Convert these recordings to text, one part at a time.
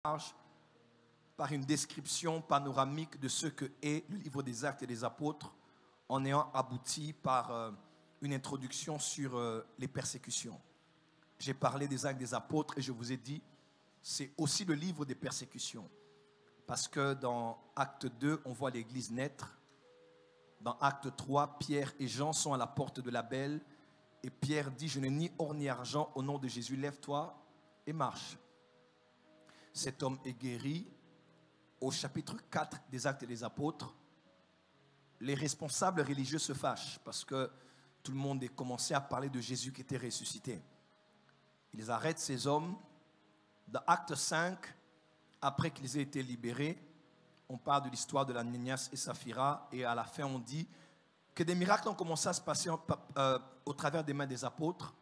par une description panoramique de ce que est le livre des Actes et des Apôtres, en ayant abouti par une introduction sur les persécutions. J'ai parlé des Actes des Apôtres et je vous ai dit, c'est aussi le livre des persécutions. Parce que dans Acte 2, on voit l'Église naître. Dans Acte 3, Pierre et Jean sont à la porte de la Belle. Et Pierre dit, je n'ai ni or ni argent, au nom de Jésus, lève-toi et marche. Cet homme est guéri. Au chapitre 4 des Actes des Apôtres, les responsables religieux se fâchent parce que tout le monde est commencé à parler de Jésus qui était ressuscité. Ils arrêtent ces hommes. Dans Acte 5, après qu'ils aient été libérés, on parle de l'histoire de l'Ananias et Saphira, et à la fin on dit que des miracles ont commencé à se passer au travers des mains des apôtres,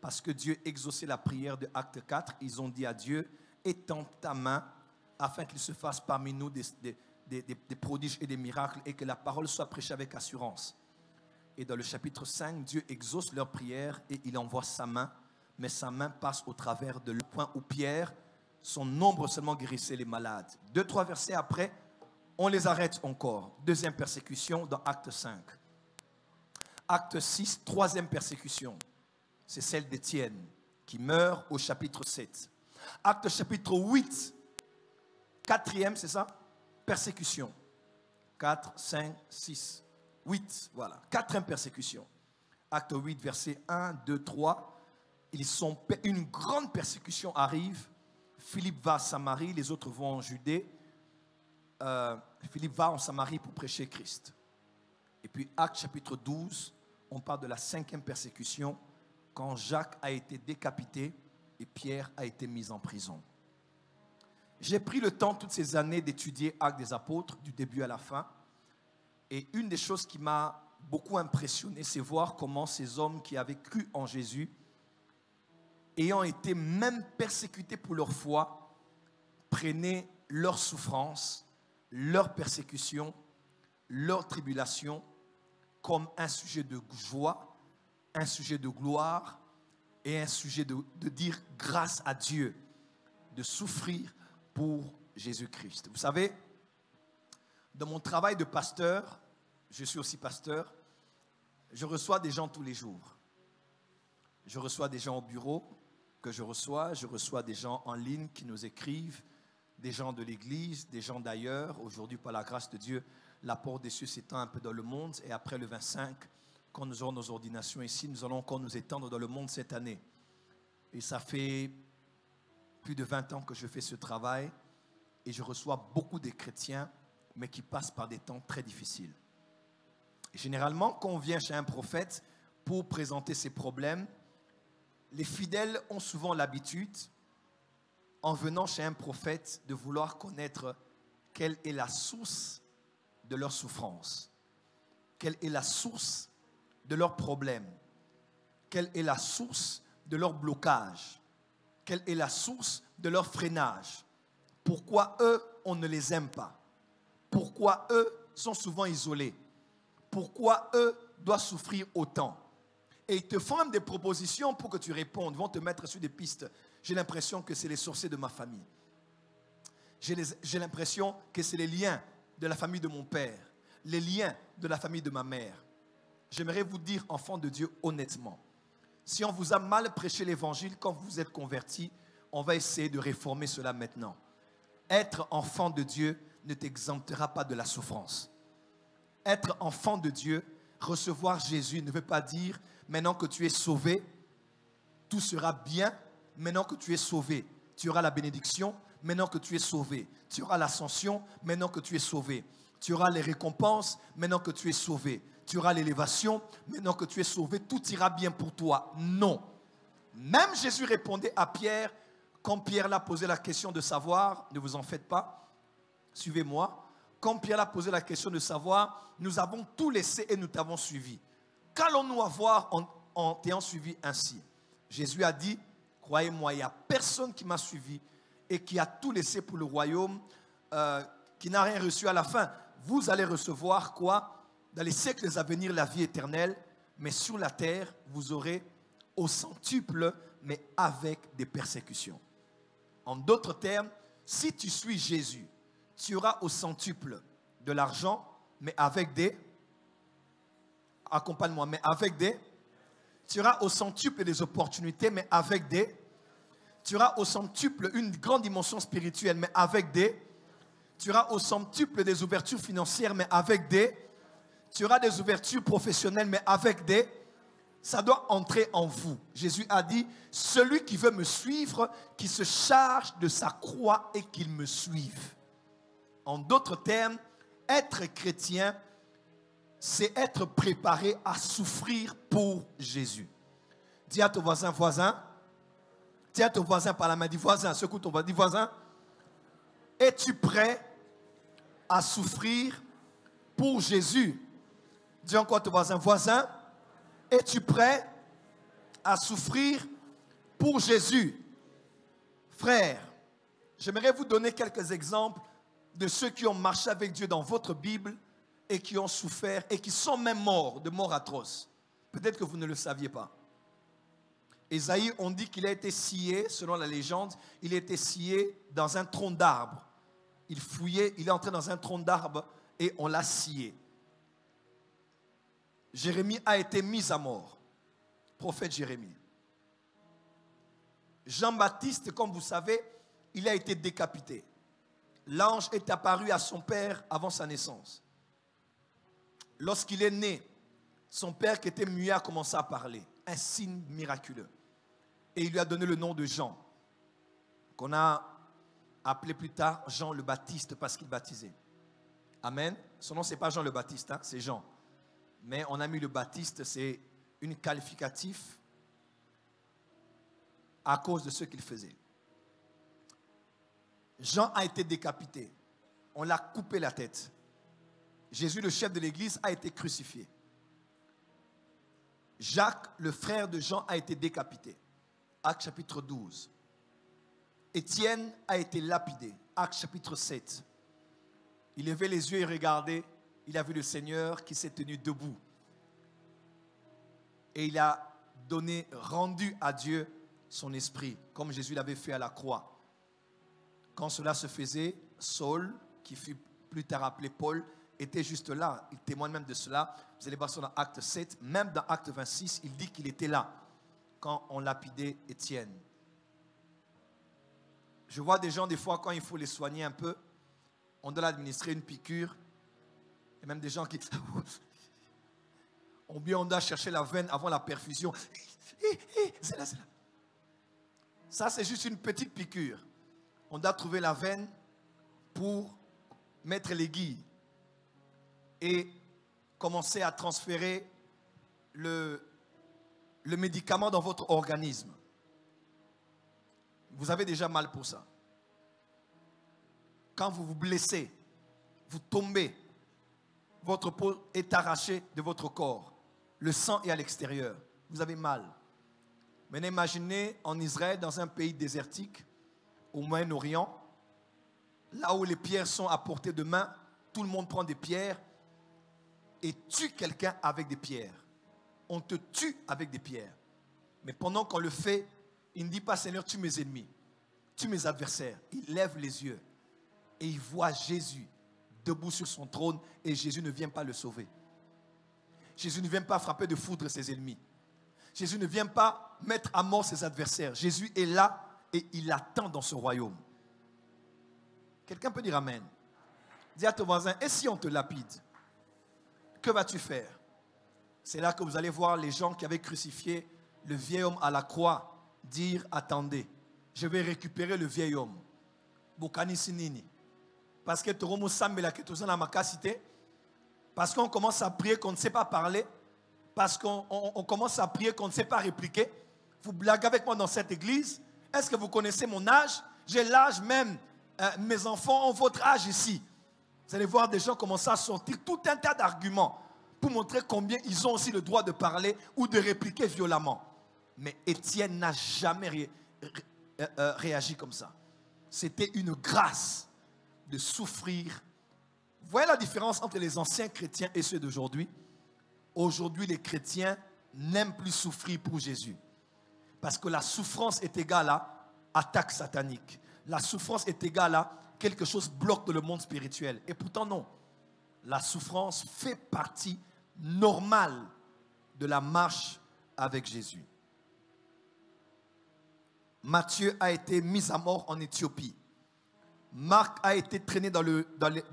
parce que Dieu exauçait la prière de Acte 4. Ils ont dit à Dieu, étends ta main afin qu'il se fasse parmi nous des prodiges et des miracles, et que la parole soit prêchée avec assurance. Et dans le chapitre 5, Dieu exauce leur prière et il envoie sa main, mais sa main passe au travers de le point où Pierre, son ombre seulement guérissait les malades. 2-3 versets après, on les arrête encore. Deuxième persécution dans Acte 5. Acte 6, troisième persécution. C'est celle d'Étienne qui meurt au chapitre 7. Acte chapitre 8, quatrième, c'est ça? Persécution. 4, 5, 6, 8, voilà. Quatrième persécution. Acte 8, versets 1, 2, 3. Une grande persécution arrive. Philippe va à Samarie, les autres vont en Judée. Philippe va en Samarie pour prêcher Christ. Et puis, Acte chapitre 12, on parle de la cinquième persécution, quand Jacques a été décapité et Pierre a été mis en prison. J'ai pris le temps toutes ces années d'étudier Actes des Apôtres, du début à la fin. Et une des choses qui m'a beaucoup impressionné, c'est voir comment ces hommes qui avaient cru en Jésus, ayant été même persécutés pour leur foi, prenaient leur souffrance, leur persécution, leur tribulation comme un sujet de joie, un sujet de gloire et un sujet de dire grâce à Dieu, de souffrir pour Jésus-Christ. Vous savez, dans mon travail de pasteur, je suis aussi pasteur, je reçois des gens tous les jours. Je reçois des gens au bureau que je reçois des gens en ligne qui nous écrivent, des gens de l'église, des gens d'ailleurs. Aujourd'hui, par la grâce de Dieu, la porte des cieux s'étend un peu dans le monde. Et après le 25, quand nous aurons nos ordinations ici, nous allons encore nous étendre dans le monde cette année. Et ça fait plus de 20 ans que je fais ce travail. Et je reçois beaucoup de chrétiens, mais qui passent par des temps très difficiles. Et généralement, quand on vient chez un prophète pour présenter ses problèmes, les fidèles ont souvent l'habitude, en venant chez un prophète, de vouloir connaître quelle est la source de leur souffrance, quelle est la source de leurs problèmes, quelle est la source de leur blocage, quelle est la source de leur freinage, pourquoi eux, on ne les aime pas, pourquoi eux sont souvent isolés, pourquoi eux doivent souffrir autant. Et ils te font même des propositions pour que tu répondes, vont te mettre sur des pistes. J'ai l'impression que c'est les sorciers de ma famille. J'ai l'impression que c'est les liens de la famille de mon père, les liens de la famille de ma mère. J'aimerais vous dire, enfants de Dieu, honnêtement, si on vous a mal prêché l'évangile quand vous êtes convertis, on va essayer de réformer cela maintenant. Être enfant de Dieu ne t'exemptera pas de la souffrance. Être enfant de Dieu, recevoir Jésus ne veut pas dire maintenant que tu es sauvé, tout sera bien. Maintenant que tu es sauvé, tu auras la bénédiction. Maintenant que tu es sauvé, tu auras l'ascension. Maintenant que tu es sauvé, tu auras les récompenses. Maintenant que tu es sauvé, tu auras l'élévation. Maintenant que tu es sauvé, tout ira bien pour toi. Non. Même Jésus répondait à Pierre, quand Pierre l'a posé la question de savoir, ne vous en faites pas, suivez-moi. Quand Pierre l'a posé la question de savoir, nous avons tout laissé et nous t'avons suivi. Qu'allons-nous avoir en t'ayant suivi ainsi? Jésus a dit, croyez-moi, il n'y a personne qui m'a suivi et qui a tout laissé pour le royaume, qui n'a rien reçu à la fin. Vous allez recevoir quoi? Dans les siècles à venir, la vie éternelle, mais sur la terre, vous aurez au centuple, mais avec des persécutions. En d'autres termes, si tu suis Jésus, tu auras au centuple de l'argent, mais avec des... Accompagne-moi, mais avec des... Tu auras au centuple des opportunités, mais avec des... Tu auras au centuple une grande dimension spirituelle, mais avec des... Tu auras au centuple des ouvertures financières, mais avec des... Tu auras des ouvertures professionnelles, mais avec des... Ça doit entrer en vous. Jésus a dit, celui qui veut me suivre, qui se charge de sa croix et qu'il me suive. En d'autres termes, être chrétien, c'est être préparé à souffrir pour Jésus. Dis à ton voisin, voisin. Dis à ton voisin par la main, dis voisin, secoue ton voisin, dis voisin. Es-tu prêt à souffrir pour Jésus? Dis encore à ton voisin, voisin. Es-tu prêt à souffrir pour Jésus? Frère, j'aimerais vous donner quelques exemples de ceux qui ont marché avec Dieu dans votre Bible et qui ont souffert et qui sont même morts, de mort atroce. Peut-être que vous ne le saviez pas. Ésaïe, on dit qu'il a été scié, selon la légende, il a été scié dans un tronc d'arbre. Il fouillait, il est entré dans un tronc d'arbre et on l'a scié. Jérémie a été mis à mort. Prophète Jérémie. Jean-Baptiste, comme vous savez, il a été décapité. L'ange est apparu à son père avant sa naissance. Lorsqu'il est né, son père qui était muet a commencé à parler. Un signe miraculeux. Et il lui a donné le nom de Jean, qu'on a appelé plus tard Jean le Baptiste parce qu'il baptisait. Amen. Son nom, ce n'est pas Jean le Baptiste, hein, c'est Jean. Mais on a mis le Baptiste, c'est une qualificatif à cause de ce qu'il faisait. Jean a été décapité. On l'a coupé la tête. Jésus, le chef de l'église, a été crucifié. Jacques, le frère de Jean, a été décapité. Actes chapitre 12. Étienne a été lapidé. Actes chapitre 7. Il levait les yeux et regardait. Il a vu le Seigneur qui s'est tenu debout. Et il a rendu à Dieu son esprit, comme Jésus l'avait fait à la croix. Quand cela se faisait, Saul, qui fut plus tard appelé Paul, était juste là. Il témoigne même de cela. Vous allez voir ça dans Acte 7. Même dans Acte 26, il dit qu'il était là quand on lapidait Étienne. Je vois des gens, des fois, quand il faut les soigner un peu, on doit administrer une piqûre. Il y a même des gens qui... Ou bien on doit chercher la veine avant la perfusion. C'est là, c'est là. Ça, c'est juste une petite piqûre. On doit trouver la veine pour mettre l'aiguille et commencer à transférer le médicament dans votre organisme. Vous avez déjà mal pour ça. Quand vous vous blessez, vous tombez, votre peau est arrachée de votre corps. Le sang est à l'extérieur. Vous avez mal. Maintenant, imaginez en Israël, dans un pays désertique, au Moyen-Orient, là où les pierres sont à portée de main, tout le monde prend des pierres et tue quelqu'un avec des pierres. On te tue avec des pierres. Mais pendant qu'on le fait, il ne dit pas, Seigneur, tue mes ennemis, tue mes adversaires. Il lève les yeux et il voit Jésus debout sur son trône et Jésus ne vient pas le sauver. Jésus ne vient pas frapper de foudre ses ennemis. Jésus ne vient pas mettre à mort ses adversaires. Jésus est là et il attend dans ce royaume. Quelqu'un peut dire Amen. Dis à ton voisin, et si on te lapide, que vas-tu faire? C'est là que vous allez voir les gens qui avaient crucifié le vieil homme à la croix dire, attendez, je vais récupérer le vieil homme. Parce que parce qu'on commence à prier qu'on ne sait pas parler, parce qu'on commence à prier qu'on ne sait pas répliquer. Vous blaguez avec moi dans cette église. Est-ce que vous connaissez mon âge? J'ai l'âge même, mes enfants ont votre âge ici. Vous allez voir des gens commencer à sortir tout un tas d'arguments pour montrer combien ils ont aussi le droit de parler ou de répliquer violemment. Mais Étienne n'a jamais réagi comme ça. C'était une grâce de souffrir. Vous voyez la différence entre les anciens chrétiens et ceux d'aujourd'hui? Aujourd'hui, les chrétiens n'aiment plus souffrir pour Jésus. Parce que la souffrance est égale à attaque satanique. la souffrance est égale à quelque chose bloque dans le monde spirituel. Et pourtant non. La souffrance fait partie normale de la marche avec Jésus. Matthieu a été mis à mort en Éthiopie. Marc a été traîné dans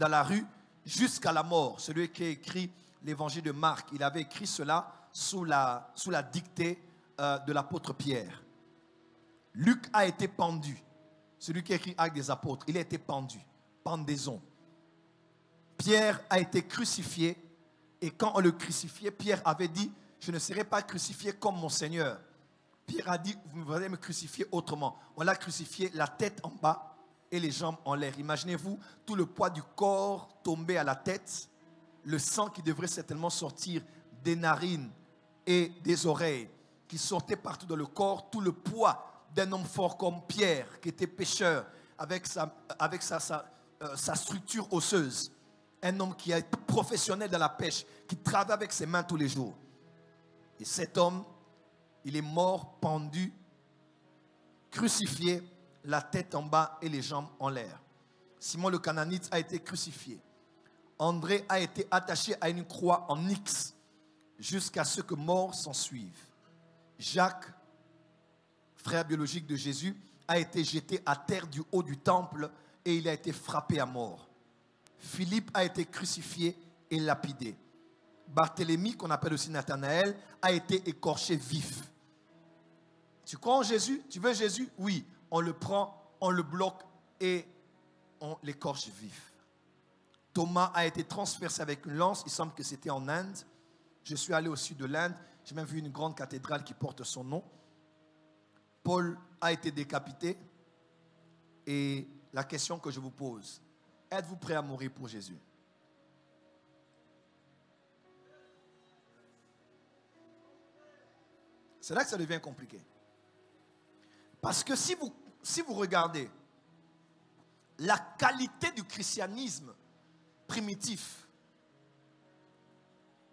la rue jusqu'à la mort. Celui qui a écrit l'évangile de Marc, il avait écrit cela sous la dictée de l'apôtre Pierre. Luc a été pendu. Celui qui a écrit Actes des apôtres, il a été pendu. Pendaison. Pierre a été crucifié. Et quand on le crucifiait, Pierre avait dit, je ne serai pas crucifié comme mon Seigneur. Pierre a dit, vous allez me crucifier autrement. On l'a crucifié la tête en bas et les jambes en l'air. Imaginez-vous tout le poids du corps tombé à la tête, le sang qui devrait certainement sortir des narines et des oreilles, qui sortait partout dans le corps, tout le poids d'un homme fort comme Pierre, qui était pécheur, avec sa structure osseuse. Un homme qui est professionnel dans la pêche, qui travaille avec ses mains tous les jours. Et cet homme, il est mort, pendu, crucifié, la tête en bas et les jambes en l'air. Simon le Cananite a été crucifié. André a été attaché à une croix en X jusqu'à ce que mort s'en suive. Jacques, frère biologique de Jésus, a été jeté à terre du haut du temple et il a été frappé à mort. Philippe a été crucifié et lapidé. Barthélemy, qu'on appelle aussi Nathanaël, a été écorché vif. Tu crois en Jésus? Tu veux Jésus? Oui. On le prend, on le bloque et on l'écorche vif. Thomas a été transpercé avec une lance. Il semble que c'était en Inde. Je suis allé au sud de l'Inde. J'ai même vu une grande cathédrale qui porte son nom. Paul a été décapité. Et la question que je vous pose, êtes-vous prêt à mourir pour Jésus? C'est là que ça devient compliqué. Parce que si vous regardez la qualité du christianisme primitif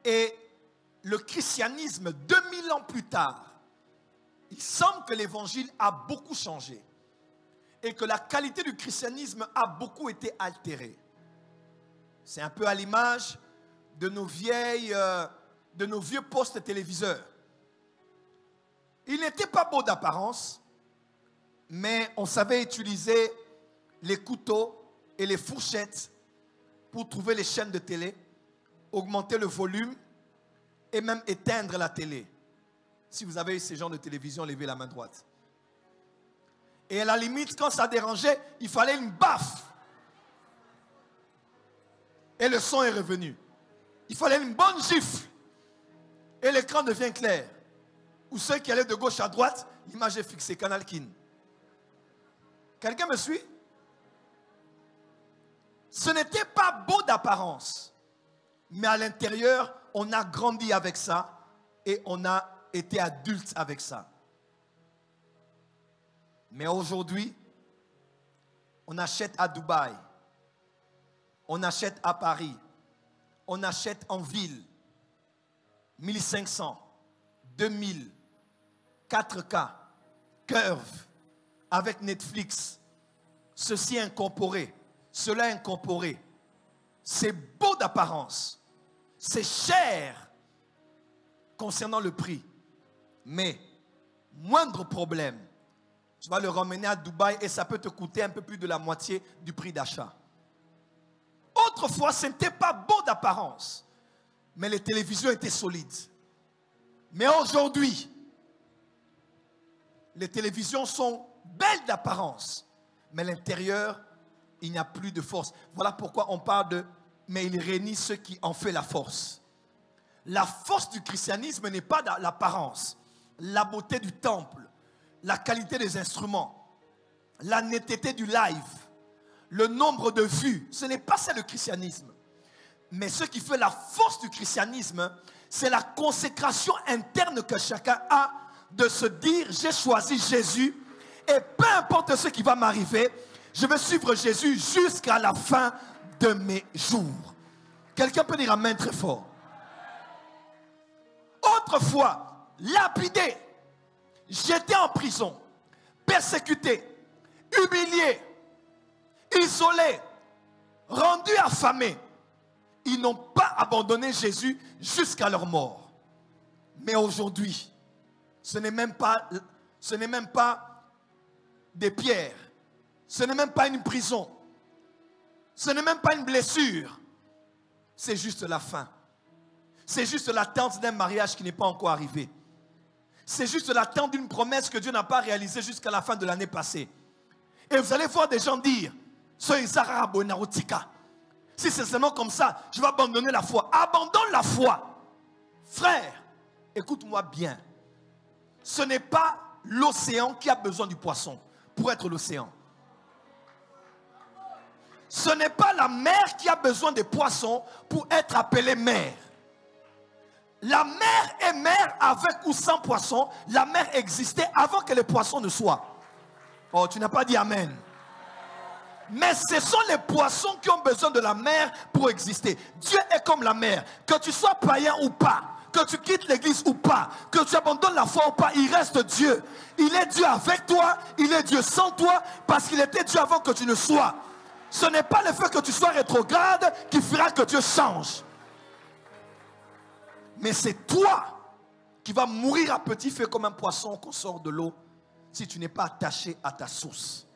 et le christianisme 2000 ans plus tard, il semble que l'évangile a beaucoup changé et que la qualité du christianisme a beaucoup été altérée. C'est un peu à l'image de nos vieux postes téléviseurs. Ils n'étaient pas beaux d'apparence, mais on savait utiliser les couteaux et les fourchettes pour trouver les chaînes de télé, augmenter le volume et même éteindre la télé. Si vous avez eu ces genres de télévision, levez la main droite. Et à la limite, quand ça dérangeait, il fallait une baffe. Et le son est revenu. Il fallait une bonne gifle. Et l'écran devient clair. Ou ceux qui allaient de gauche à droite, l'image est fixée, Canal Kin. Quelqu'un me suit? Ce n'était pas beau d'apparence. Mais à l'intérieur, on a grandi avec ça et on a été adulte avec ça. Mais aujourd'hui, on achète à Dubaï, on achète à Paris, on achète en ville, 1500, 2000, 4K, Curve, avec Netflix, ceci incorporé, cela incorporé. C'est beau d'apparence, c'est cher concernant le prix, mais moindre problème, tu vas le ramener à Dubaï et ça peut te coûter un peu plus de la moitié du prix d'achat. Autrefois, ce n'était pas beau d'apparence, mais les télévisions étaient solides. Mais aujourd'hui, les télévisions sont belles d'apparence, mais à l'intérieur, il n'y a plus de force. Voilà pourquoi on parle de « mais il réunit ceux qui en fait la force ». La force du christianisme n'est pas dans l'apparence, la beauté du temple, la qualité des instruments, la netteté du live, le nombre de vues. Ce n'est pas ça le christianisme. Mais ce qui fait la force du christianisme, c'est la consécration interne que chacun a de se dire, j'ai choisi Jésus et peu importe ce qui va m'arriver, je vais suivre Jésus jusqu'à la fin de mes jours. Quelqu'un peut dire amen très fort. Autrefois, lapidé, jeté en prison, persécuté, humilié, isolés, rendus affamés, ils n'ont pas abandonné Jésus jusqu'à leur mort. Mais aujourd'hui, ce n'est même pas des pierres, ce n'est même pas une prison, ce n'est même pas une blessure, c'est juste la fin. C'est juste l'attente d'un mariage qui n'est pas encore arrivé. C'est juste l'attente d'une promesse que Dieu n'a pas réalisée jusqu'à la fin de l'année passée. Et vous allez voir des gens dire, si c'est seulement comme ça, je vais abandonner la foi. Abandonne la foi. Frère, écoute-moi bien. Ce n'est pas l'océan qui a besoin du poisson pour être l'océan. Ce n'est pas la mer qui a besoin des poissons pour être appelée mer. La mer est mer avec ou sans poissons. La mer existait avant que les poissons ne soient. Oh, tu n'as pas dit amen. Mais ce sont les poissons qui ont besoin de la mer pour exister. Dieu est comme la mer. Que tu sois païen ou pas, que tu quittes l'église ou pas, que tu abandonnes la foi ou pas, il reste Dieu. Il est Dieu avec toi, il est Dieu sans toi, parce qu'il était Dieu avant que tu ne sois. Ce n'est pas le fait que tu sois rétrograde qui fera que Dieu change. Mais c'est toi qui vas mourir à petit feu comme un poisson qu'on sort de l'eau si tu n'es pas attaché à ta source.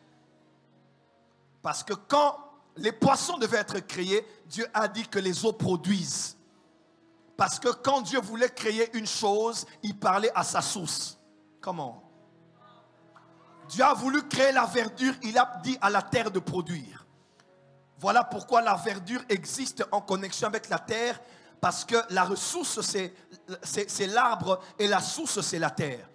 Parce que quand les poissons devaient être créés, Dieu a dit que les eaux produisent. Parce que quand Dieu voulait créer une chose, il parlait à sa source. Comment? Dieu a voulu créer la verdure, il a dit à la terre de produire. Voilà pourquoi la verdure existe en connexion avec la terre, parce que la ressource c'est l'arbre et la source c'est la terre.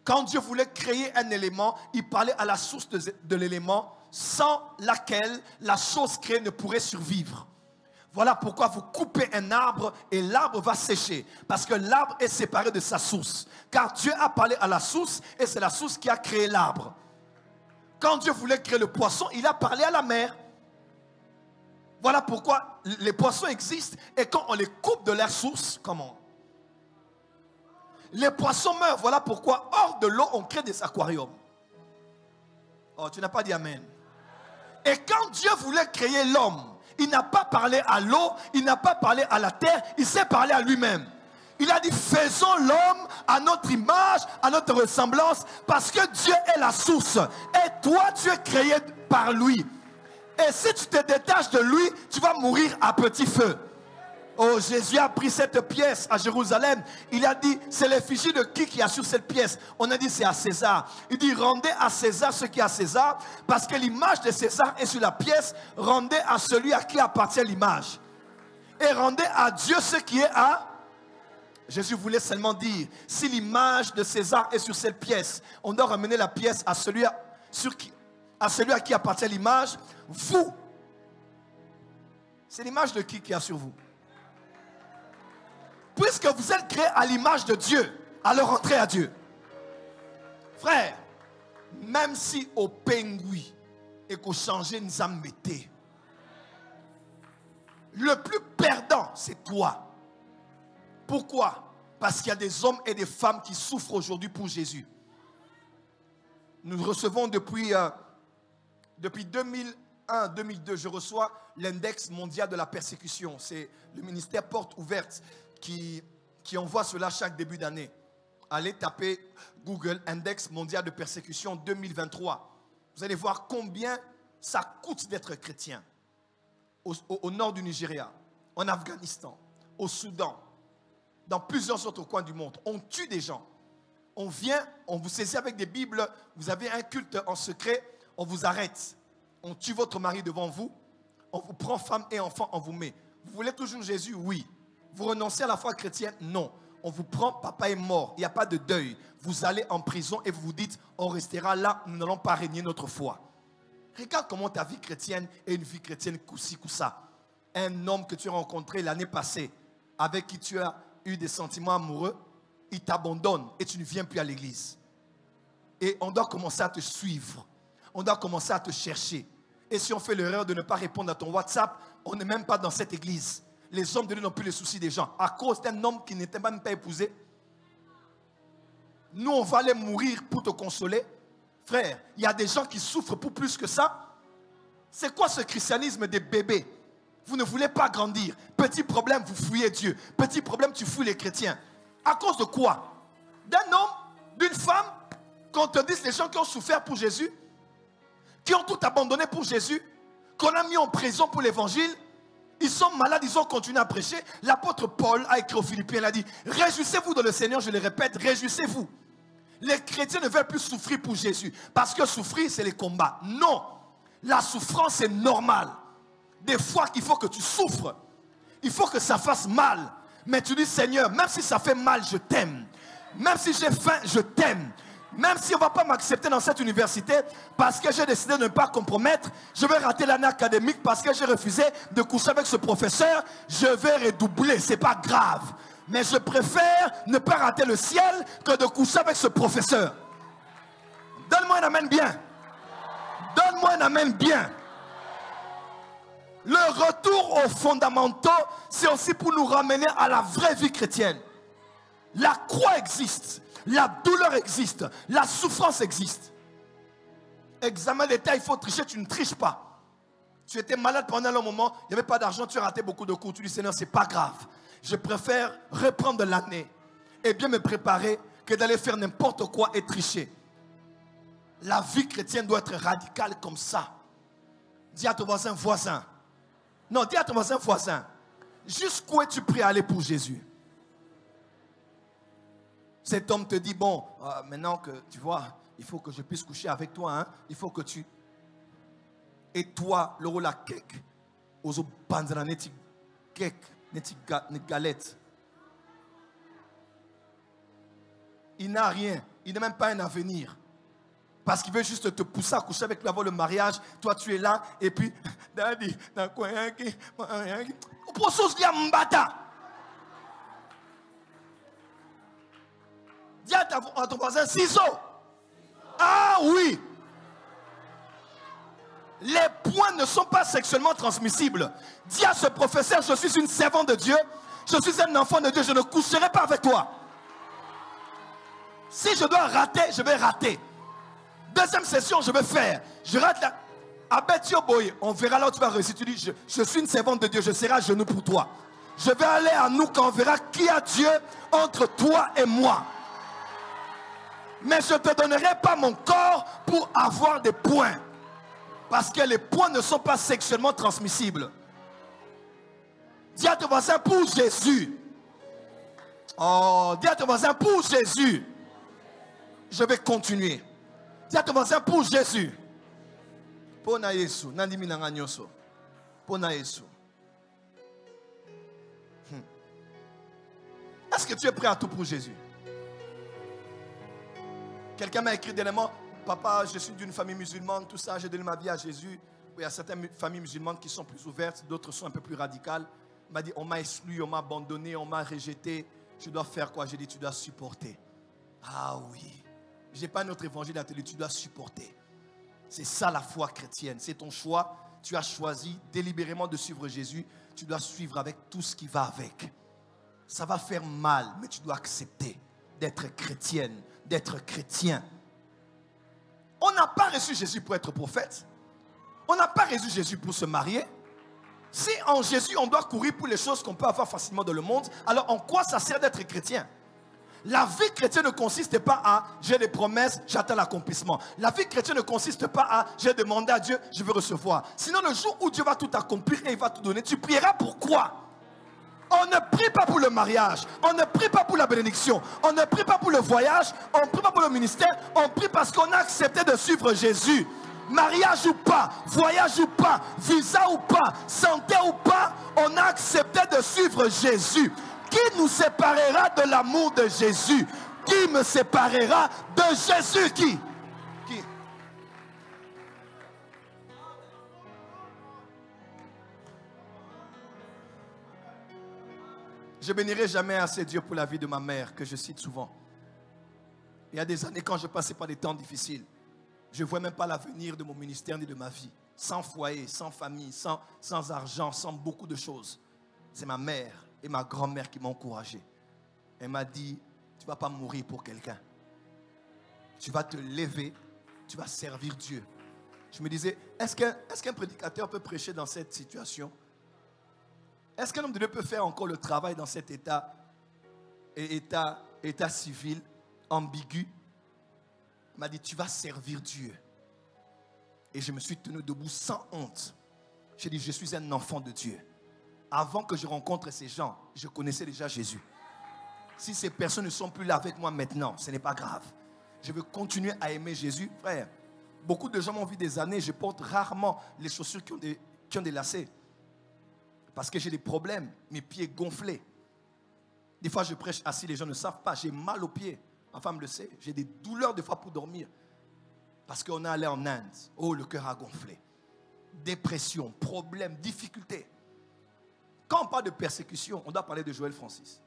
Quand Dieu voulait créer un élément, il parlait à la source de l'élément, sans laquelle la chose créée ne pourrait survivre. Voilà pourquoi vous coupez un arbre et l'arbre va sécher. Parce que l'arbre est séparé de sa source. Car Dieu a parlé à la source et c'est la source qui a créé l'arbre. Quand Dieu voulait créer le poisson, il a parlé à la mer. Voilà pourquoi les poissons existent et quand on les coupe de leur source, comment? Les poissons meurent. Voilà pourquoi hors de l'eau, on crée des aquariums. Oh, tu n'as pas dit amen. Et quand Dieu voulait créer l'homme, il n'a pas parlé à l'eau, il n'a pas parlé à la terre, il s'est parlé à lui-même. Il a dit, faisons l'homme à notre image, à notre ressemblance, parce que Dieu est la source. Et toi, tu es créé par lui. Et si tu te détaches de lui, tu vas mourir à petit feu. Oh, Jésus a pris cette pièce à Jérusalem. Il a dit, c'est l'effigie de qui a sur cette pièce? On a dit, c'est à César. Il dit, rendez à César ce qui est à César, parce que l'image de César est sur la pièce. Rendez à celui à qui appartient l'image. Et rendez à Dieu ce qui est à... Jésus voulait seulement dire, si l'image de César est sur cette pièce, on doit ramener la pièce à celui à qui appartient l'image. Vous, c'est l'image de qui a sur vous? Puisque vous êtes créés à l'image de Dieu, alors entrez à Dieu. Frère, même si au pingouin et qu'au changer nous a metté, le plus perdant, c'est toi. Pourquoi? Parce qu'il y a des hommes et des femmes qui souffrent aujourd'hui pour Jésus. Nous recevons depuis 2001-2002, je reçois l'index mondial de la persécution. C'est le ministère Porte Ouverte qui envoie cela chaque début d'année. Allez taper Google, index mondial de persécution 2023. Vous allez voir combien ça coûte d'être chrétien. Au nord du Nigeria, en Afghanistan, au Soudan, dans plusieurs autres coins du monde. On tue des gens. On vient, on vous saisit avec des Bibles, vous avez un culte en secret, on vous arrête. On tue votre mari devant vous, on vous prend femme et enfant, on vous met. Vous voulez toujours Jésus? Oui. Vous renoncez à la foi chrétienne? Non. On vous prend, papa est mort, il n'y a pas de deuil. Vous allez en prison et vous vous dites, on restera là, nous n'allons pas régner notre foi. Regarde comment ta vie chrétienne est une vie chrétienne coussi coussa. Un homme que tu as rencontré l'année passée, avec qui tu as eu des sentiments amoureux, il t'abandonne et tu ne viens plus à l'église. Et on doit commencer à te suivre. On doit commencer à te chercher. Et si on fait l'erreur de ne pas répondre à ton WhatsApp, on n'est même pas dans cette église. Les hommes de Dieu n'ont plus les soucis des gens. À cause d'un homme qui n'était même pas épousé. Nous, on va aller mourir pour te consoler. Frère, il y a des gens qui souffrent pour plus que ça. C'est quoi ce christianisme des bébés? Vous ne voulez pas grandir. Petit problème, vous fouillez Dieu. Petit problème, tu fouilles les chrétiens. À cause de quoi? D'un homme, d'une femme, qu'on te dise les gens qui ont souffert pour Jésus, qui ont tout abandonné pour Jésus, qu'on a mis en prison pour l'évangile. Ils sont malades, ils ont continué à prêcher. L'apôtre Paul a écrit aux Philippiens, il a dit, réjouissez-vous dans le Seigneur, je le répète, réjouissez-vous. Les chrétiens ne veulent plus souffrir pour Jésus, parce que souffrir, c'est les combats. Non, la souffrance est normale. Des fois qu'il faut que tu souffres, il faut que ça fasse mal. Mais tu dis, Seigneur, même si ça fait mal, je t'aime. Même si j'ai faim, je t'aime. Même si on ne va pas m'accepter dans cette université, parce que j'ai décidé de ne pas compromettre, je vais rater l'année académique parce que j'ai refusé de coucher avec ce professeur, je vais redoubler, ce n'est pas grave. Mais je préfère ne pas rater le ciel que de coucher avec ce professeur. Donne-moi un amen bien. Donne-moi un amen bien. Le retour aux fondamentaux, c'est aussi pour nous ramener à la vraie vie chrétienne. La croix existe, la douleur existe, la souffrance existe. Examen d'État, il faut tricher, tu ne triches pas. Tu étais malade pendant un long moment, il n'y avait pas d'argent, tu as raté beaucoup de cours. Tu dis, Seigneur, ce n'est pas grave. Je préfère reprendre l'année et bien me préparer que d'aller faire n'importe quoi et tricher. La vie chrétienne doit être radicale comme ça. Dis à ton voisin. Non, dis à ton voisin. Jusqu'où es-tu prêt à aller pour Jésus? Cet homme te dit, bon, maintenant que tu vois, il faut que je puisse coucher avec toi, hein? Il faut que tu... Et toi, le rôle à kek, aux banzana neti kek, neti galette. Il n'a rien, il n'a même pas un avenir. Parce qu'il veut juste te pousser à coucher avec lui avant le mariage. Toi, tu es là, et puis, daddy, dans quoi, pour ça, il y a mbata. Dis à ton voisin, ciseaux. Ah oui. Les points ne sont pas sexuellement transmissibles. Dis à ce professeur, je suis une servante de Dieu. Je suis un enfant de Dieu. Je ne coucherai pas avec toi. Si je dois rater, je vais rater. Deuxième session, je vais faire. Je rate la... Abetio boy, on verra là où tu vas réussir. Tu dis, je suis une servante de Dieu. Je serai à genoux pour toi. Je vais aller à nous quand on verra qui a Dieu entre toi et moi. Mais je ne te donnerai pas mon corps pour avoir des points. Parce que les points ne sont pas sexuellement transmissibles. Dis à ton voisin, pour Jésus. Oh, dis à ton voisin, pour Jésus. Je vais continuer. Dis à ton voisin, pour Jésus. Pona Yesu, nandimi nanga nyoso. Pona Yesu. Est-ce que tu es prêt à tout pour Jésus? Quelqu'un m'a écrit dernièrement, papa, je suis d'une famille musulmane, tout ça, j'ai donné ma vie à Jésus. Il y a certaines familles musulmanes qui sont plus ouvertes, d'autres sont un peu plus radicales. Il m'a dit, on m'a exclu, on m'a abandonné, on m'a rejeté. Je dois faire quoi? J'ai dit, tu dois supporter. Ah oui. Je n'ai pas un autre évangile à te dire, tu dois supporter. C'est ça la foi chrétienne, c'est ton choix. Tu as choisi délibérément de suivre Jésus. Tu dois suivre avec tout ce qui va avec. Ça va faire mal, mais tu dois accepter d'être chrétienne, d'être chrétien. On n'a pas reçu Jésus pour être prophète. On n'a pas reçu Jésus pour se marier. Si en Jésus on doit courir pour les choses qu'on peut avoir facilement dans le monde, alors en quoi ça sert d'être chrétien? La vie chrétienne ne consiste pas à j'ai des promesses, j'attends l'accomplissement. La vie chrétienne ne consiste pas à j'ai demandé à Dieu, je veux recevoir. Sinon le jour où Dieu va tout accomplir et il va tout donner, tu prieras pour quoi? On ne prie pas pour le mariage, on ne prie pas pour la bénédiction, on ne prie pas pour le voyage, on ne prie pas pour le ministère, on prie parce qu'on a accepté de suivre Jésus. Mariage ou pas, voyage ou pas, visa ou pas, santé ou pas, on a accepté de suivre Jésus. Qui nous séparera de l'amour de Jésus? Qui me séparera de Jésus? Qui? Je bénirai jamais assez Dieu pour la vie de ma mère, que je cite souvent. Il y a des années, quand je passais par des temps difficiles, je ne voyais même pas l'avenir de mon ministère ni de ma vie. Sans foyer, sans famille, sans argent, sans beaucoup de choses. C'est ma mère et ma grand-mère qui m'ont encouragé. Elle m'a dit, tu ne vas pas mourir pour quelqu'un. Tu vas te lever, tu vas servir Dieu. Je me disais, est-ce qu'un prédicateur peut prêcher dans cette situation? Est-ce qu'un homme de Dieu peut faire encore le travail dans cet état civil ambigu? Il m'a dit, tu vas servir Dieu. Et je me suis tenu debout sans honte. J'ai dit, je suis un enfant de Dieu. Avant que je rencontre ces gens, je connaissais déjà Jésus. Si ces personnes ne sont plus là avec moi maintenant, ce n'est pas grave. Je veux continuer à aimer Jésus. Frère, beaucoup de gens m'ont vu des années, je porte rarement les chaussures qui ont des lacets. Parce que j'ai des problèmes, mes pieds gonflés. Des fois, je prêche assis, les gens ne savent pas, j'ai mal aux pieds. Ma femme le sait, j'ai des douleurs des fois pour dormir. Parce qu'on est allé en Inde. Oh, le cœur a gonflé. Dépression, problème, difficulté. Quand on parle de persécution, on doit parler de Joël Francis.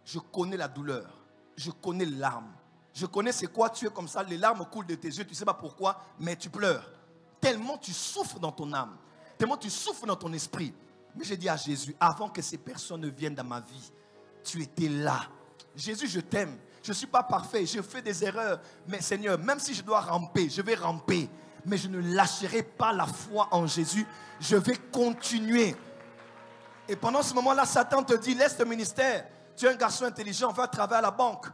Je connais la douleur. Je connais les larmes. Je connais c'est quoi tu es comme ça. Les larmes coulent de tes yeux. Tu ne sais pas pourquoi, mais tu pleures. Tellement tu souffres dans ton âme. Tellement tu souffres dans ton esprit. Mais j'ai dit à Jésus, avant que ces personnes ne viennent dans ma vie, tu étais là. Jésus, je t'aime. Je ne suis pas parfait. Je fais des erreurs. Mais Seigneur, même si je dois ramper, je vais ramper. Mais je ne lâcherai pas la foi en Jésus. Je vais continuer. Et pendant ce moment-là, Satan te dit, laisse le ministère. Tu es un garçon intelligent, va travailler à la banque.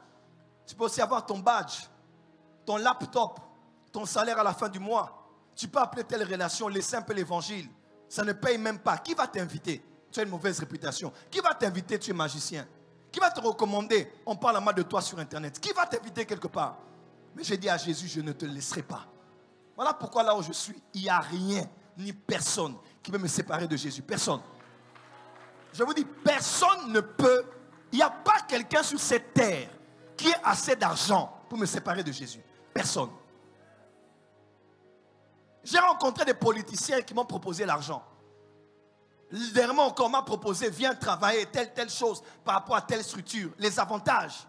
Tu peux aussi avoir ton badge, ton laptop, ton salaire à la fin du mois. Tu peux appeler telle relation, laisser un peu l'évangile. Ça ne paye même pas. Qui va t'inviter? Tu as une mauvaise réputation. Qui va t'inviter? Tu es magicien. Qui va te recommander? On parle mal de toi sur Internet. Qui va t'inviter quelque part? Mais j'ai dit à Jésus, je ne te laisserai pas. Voilà pourquoi là où je suis, il n'y a rien, ni personne qui peut me séparer de Jésus. Personne. Je vous dis, personne ne peut. Il n'y a pas quelqu'un sur cette terre qui ait assez d'argent pour me séparer de Jésus. Personne. J'ai rencontré des politiciens qui m'ont proposé l'argent. Dernièrement encore, on m'a proposé, viens travailler telle chose par rapport à telle structure. Les avantages.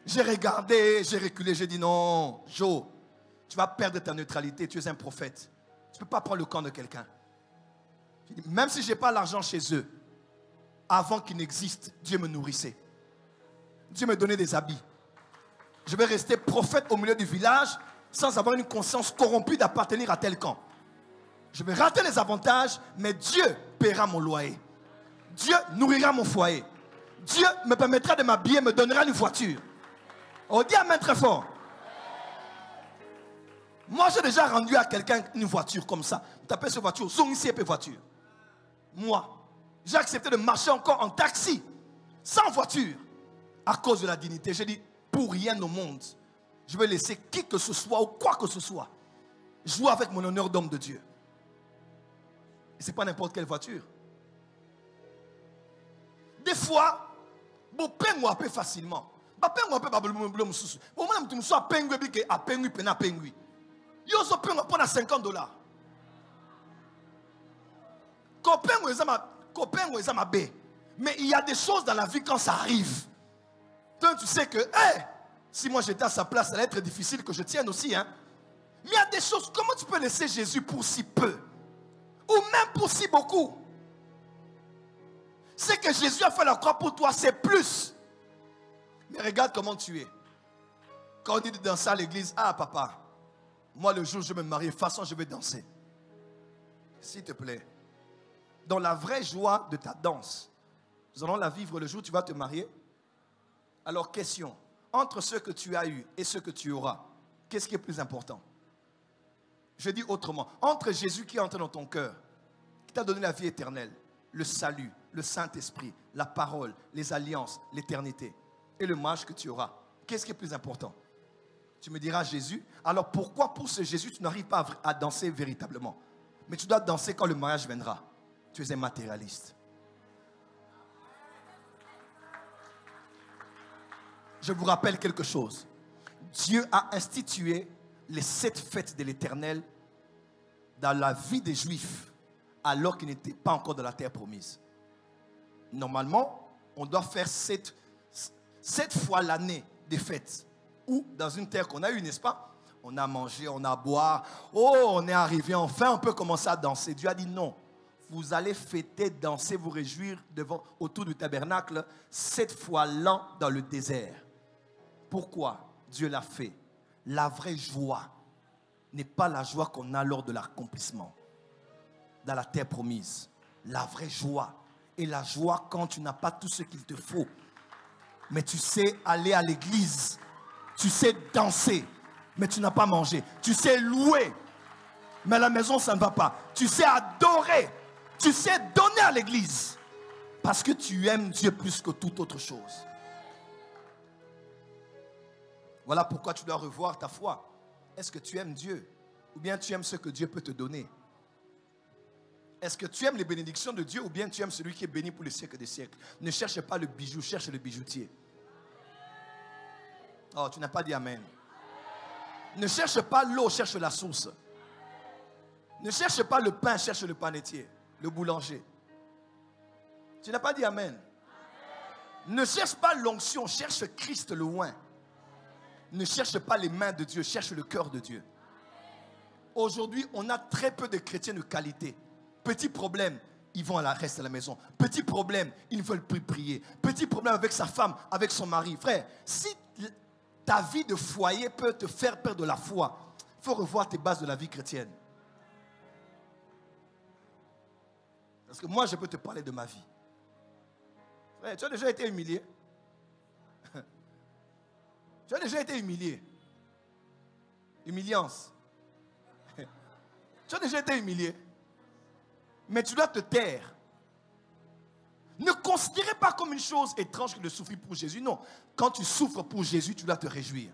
J'ai regardé, j'ai reculé, j'ai dit non, Joe, tu vas perdre ta neutralité, tu es un prophète. Tu ne peux pas prendre le camp de quelqu'un. Même si je n'ai pas l'argent chez eux, avant qu'ils n'existent, Dieu me nourrissait. Dieu me donnait des habits. Je vais rester prophète au milieu du village sans avoir une conscience corrompue d'appartenir à tel camp. Je vais rater les avantages, mais Dieu paiera mon loyer. Dieu nourrira mon foyer. Dieu me permettra de m'habiller, me donnera une voiture. On dit amen très fort. Moi, j'ai déjà rendu à quelqu'un une voiture comme ça. Tu appelles cette voiture, zone ici et puis voiture. Moi, j'ai accepté de marcher encore en taxi, sans voiture, à cause de la dignité. J'ai dit, pour rien au monde, je vais laisser qui que ce soit ou quoi que ce soit jouer avec mon honneur d'homme de Dieu. Et ce n'est pas n'importe quelle voiture. Des fois, je peux un peu facilement. Je peux un peu facilement. Je peux $50. Mais il y a des choses dans la vie quand ça arrive. Donc tu sais que, hey, si moi j'étais à sa place, ça allait être difficile que je tienne aussi. Hein? Mais il y a des choses, comment tu peux laisser Jésus pour si peu? Ou même pour si beaucoup? Ce que Jésus a fait la croix pour toi, c'est plus. Mais regarde comment tu es. Quand on dit de danser à l'église, ah papa, moi le jour où je me marie, de toute façon je vais danser. S'il te plaît. Dans la vraie joie de ta danse, nous allons la vivre le jour où tu vas te marier. Alors question, entre ce que tu as eu et ce que tu auras, qu'est-ce qui est plus important? Je dis autrement, entre Jésus qui est entré dans ton cœur, qui t'a donné la vie éternelle, le salut, le Saint-Esprit, la parole, les alliances, l'éternité, et le mariage que tu auras, qu'est-ce qui est plus important? Tu me diras Jésus. Alors pourquoi pour ce Jésus tu n'arrives pas à danser véritablement? Mais tu dois danser quand le mariage viendra. Tu es un matérialiste. Je vous rappelle quelque chose. Dieu a institué les 7 fêtes de l'Éternel dans la vie des Juifs alors qu'ils n'étaient pas encore dans la terre promise. Normalement, on doit faire 7 fois l'année des fêtes. Ou dans une terre qu'on a eue, n'est-ce pas? On a mangé, on a boire. Oh, on est arrivé, enfin on peut commencer à danser. Dieu a dit non. Vous allez fêter, danser, vous réjouir autour du tabernacle 7 fois l'an dans le désert. Pourquoi Dieu l'a fait? La vraie joie n'est pas la joie qu'on a lors de l'accomplissement dans la terre promise. La vraie joie est la joie quand tu n'as pas tout ce qu'il te faut. Mais tu sais aller à l'église. Tu sais danser, mais tu n'as pas mangé. Tu sais louer, mais à la maison, ça ne va pas. Tu sais adorer. Tu sais donner à l'église. Parce que tu aimes Dieu plus que toute autre chose. Voilà pourquoi tu dois revoir ta foi. Est-ce que tu aimes Dieu? Ou bien tu aimes ce que Dieu peut te donner? Est-ce que tu aimes les bénédictions de Dieu? Ou bien tu aimes celui qui est béni pour les siècles des siècles? Ne cherche pas le bijou, cherche le bijoutier. Oh, tu n'as pas dit amen. Ne cherche pas l'eau, cherche la source. Ne cherche pas le pain, cherche le panetier, le boulanger. Tu n'as pas dit amen. Ne cherche pas l'onction, cherche Christ le oint. Ne cherche pas les mains de Dieu, cherche le cœur de Dieu. Aujourd'hui, on a très peu de chrétiens de qualité. Petit problème, ils vont rester à la maison. Petit problème, ils ne veulent plus prier. Petit problème avec sa femme, avec son mari. Frère, si ta vie de foyer peut te faire perdre la foi, il faut revoir tes bases de la vie chrétienne. Parce que moi, je peux te parler de ma vie. Frère, tu as déjà été humilié? Tu as déjà été humilié? Humiliance. Tu as déjà été humilié? Mais tu dois te taire. Ne considérez pas comme une chose étrange que de souffrir pour Jésus. Non. Quand tu souffres pour Jésus, tu dois te réjouir.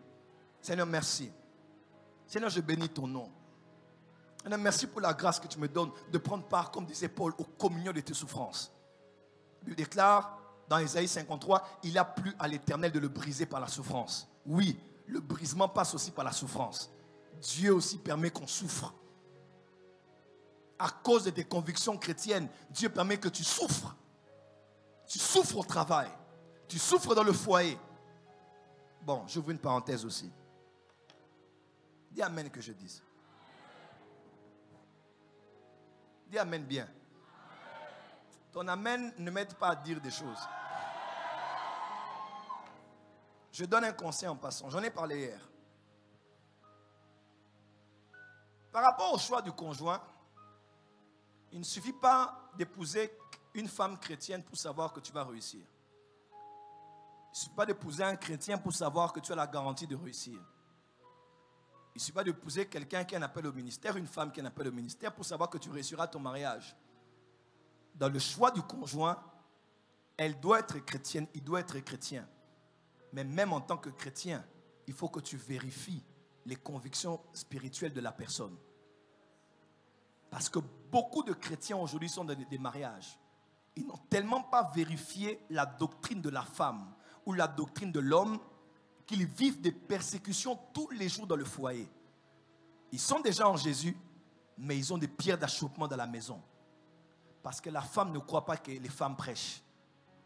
Seigneur, merci. Seigneur, je bénis ton nom. Seigneur, merci pour la grâce que tu me donnes de prendre part, comme disait Paul, aux communions de tes souffrances. Il déclare dans Ésaïe 53, il a plu à l'Éternel de le briser par la souffrance. Oui, le brisement passe aussi par la souffrance. Dieu aussi permet qu'on souffre. À cause de tes convictions chrétiennes, Dieu permet que tu souffres. Tu souffres au travail. Tu souffres dans le foyer. Bon, j'ouvre une parenthèse aussi. Dis amen que je dise. Dis amen bien. Ton amen ne m'aide pas à dire des choses. Je donne un conseil en passant. J'en ai parlé hier. Par rapport au choix du conjoint, il ne suffit pas d'épouser une femme chrétienne pour savoir que tu vas réussir. Il ne suffit pas d'épouser un chrétien pour savoir que tu as la garantie de réussir. Il ne suffit pas d'épouser quelqu'un qui a un appel au ministère, une femme qui a un appel au ministère pour savoir que tu réussiras ton mariage. Dans le choix du conjoint, elle doit être chrétienne, il doit être chrétien. Mais même en tant que chrétien, il faut que tu vérifies les convictions spirituelles de la personne. Parce que beaucoup de chrétiens aujourd'hui sont dans des mariages. Ils n'ont tellement pas vérifié la doctrine de la femme ou la doctrine de l'homme qu'ils vivent des persécutions tous les jours dans le foyer. Ils sont déjà en Jésus, mais ils ont des pierres d'achoppement dans la maison. Parce que la femme ne croit pas que les femmes prêchent.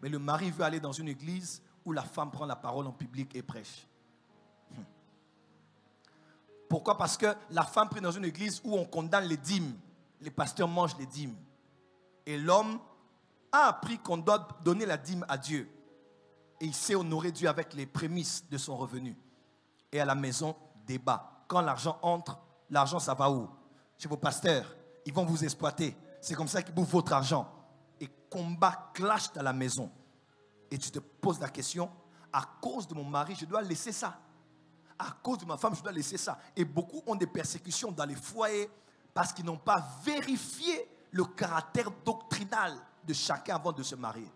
Mais le mari veut aller dans une église où la femme prend la parole en public et prêche. Pourquoi? Parce que la femme prie dans une église où on condamne les dîmes. Les pasteurs mangent les dîmes. Et l'homme a appris qu'on doit donner la dîme à Dieu. Et il sait honorer Dieu avec les prémices de son revenu. Et à la maison, débat. Quand l'argent entre, l'argent ça va où? Chez vos pasteurs. Ils vont vous exploiter. C'est comme ça qu'ils bouffent votre argent. Et combat, clash dans la maison. Et tu te poses la question, à cause de mon mari, je dois laisser ça. À cause de ma femme, je dois laisser ça. Et beaucoup ont des persécutions dans les foyers parce qu'ils n'ont pas vérifié le caractère doctrinal de chacun avant de se marier.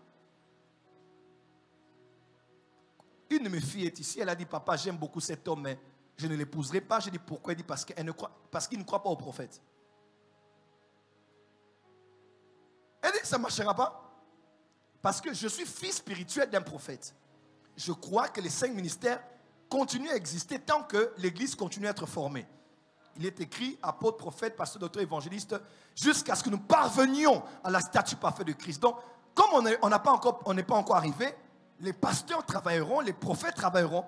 Une de mes filles est ici, elle a dit, papa, j'aime beaucoup cet homme, mais je ne l'épouserai pas. J'ai dit, pourquoi? Elle dit, parce qu'il ne croit pas au prophète. Elle dit que ça ne marchera pas. Parce que je suis fils spirituel d'un prophète. Je crois que les 5 ministères continuent à exister tant que l'Église continue à être formée. Il est écrit, apôtre, prophète, pasteur, docteur, évangéliste, jusqu'à ce que nous parvenions à la statue parfaite de Christ. Donc, comme on n'est pas encore arrivé, les pasteurs travailleront, les prophètes travailleront.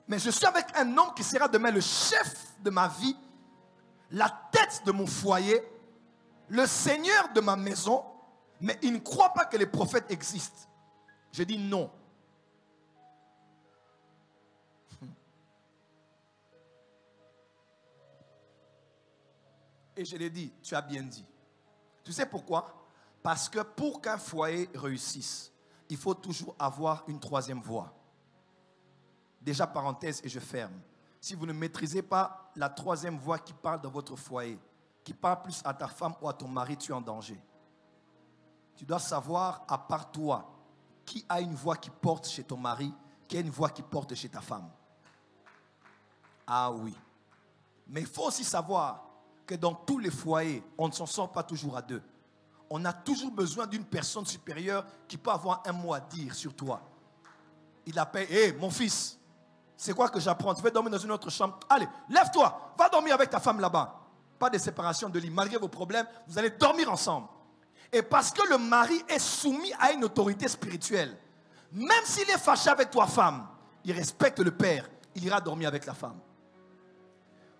Mais je suis avec un homme qui sera demain le chef de ma vie, la tête de mon foyer, le Seigneur de ma maison, mais il ne croit pas que les prophètes existent. Je dis non. Et je l'ai dit, tu as bien dit. Tu sais pourquoi? Parce que pour qu'un foyer réussisse, il faut toujours avoir une troisième voie. Déjà, parenthèse, et je ferme. Si vous ne maîtrisez pas la troisième voie qui parle dans votre foyer, qui parle plus à ta femme ou à ton mari, tu es en danger. Tu dois savoir, à part toi, qui a une voix qui porte chez ton mari, qui a une voix qui porte chez ta femme. Ah oui. Mais il faut aussi savoir que dans tous les foyers, on ne s'en sort pas toujours à deux. On a toujours besoin d'une personne supérieure qui peut avoir un mot à dire sur toi. Il appelle, hé, mon fils, c'est quoi que j'apprends? Tu veux dormir dans une autre chambre? Allez, lève-toi, va dormir avec ta femme là-bas. Pas de séparation de lit. Malgré vos problèmes, vous allez dormir ensemble. Et parce que le mari est soumis à une autorité spirituelle, même s'il est fâché avec toi, femme, il respecte le père, il ira dormir avec la femme.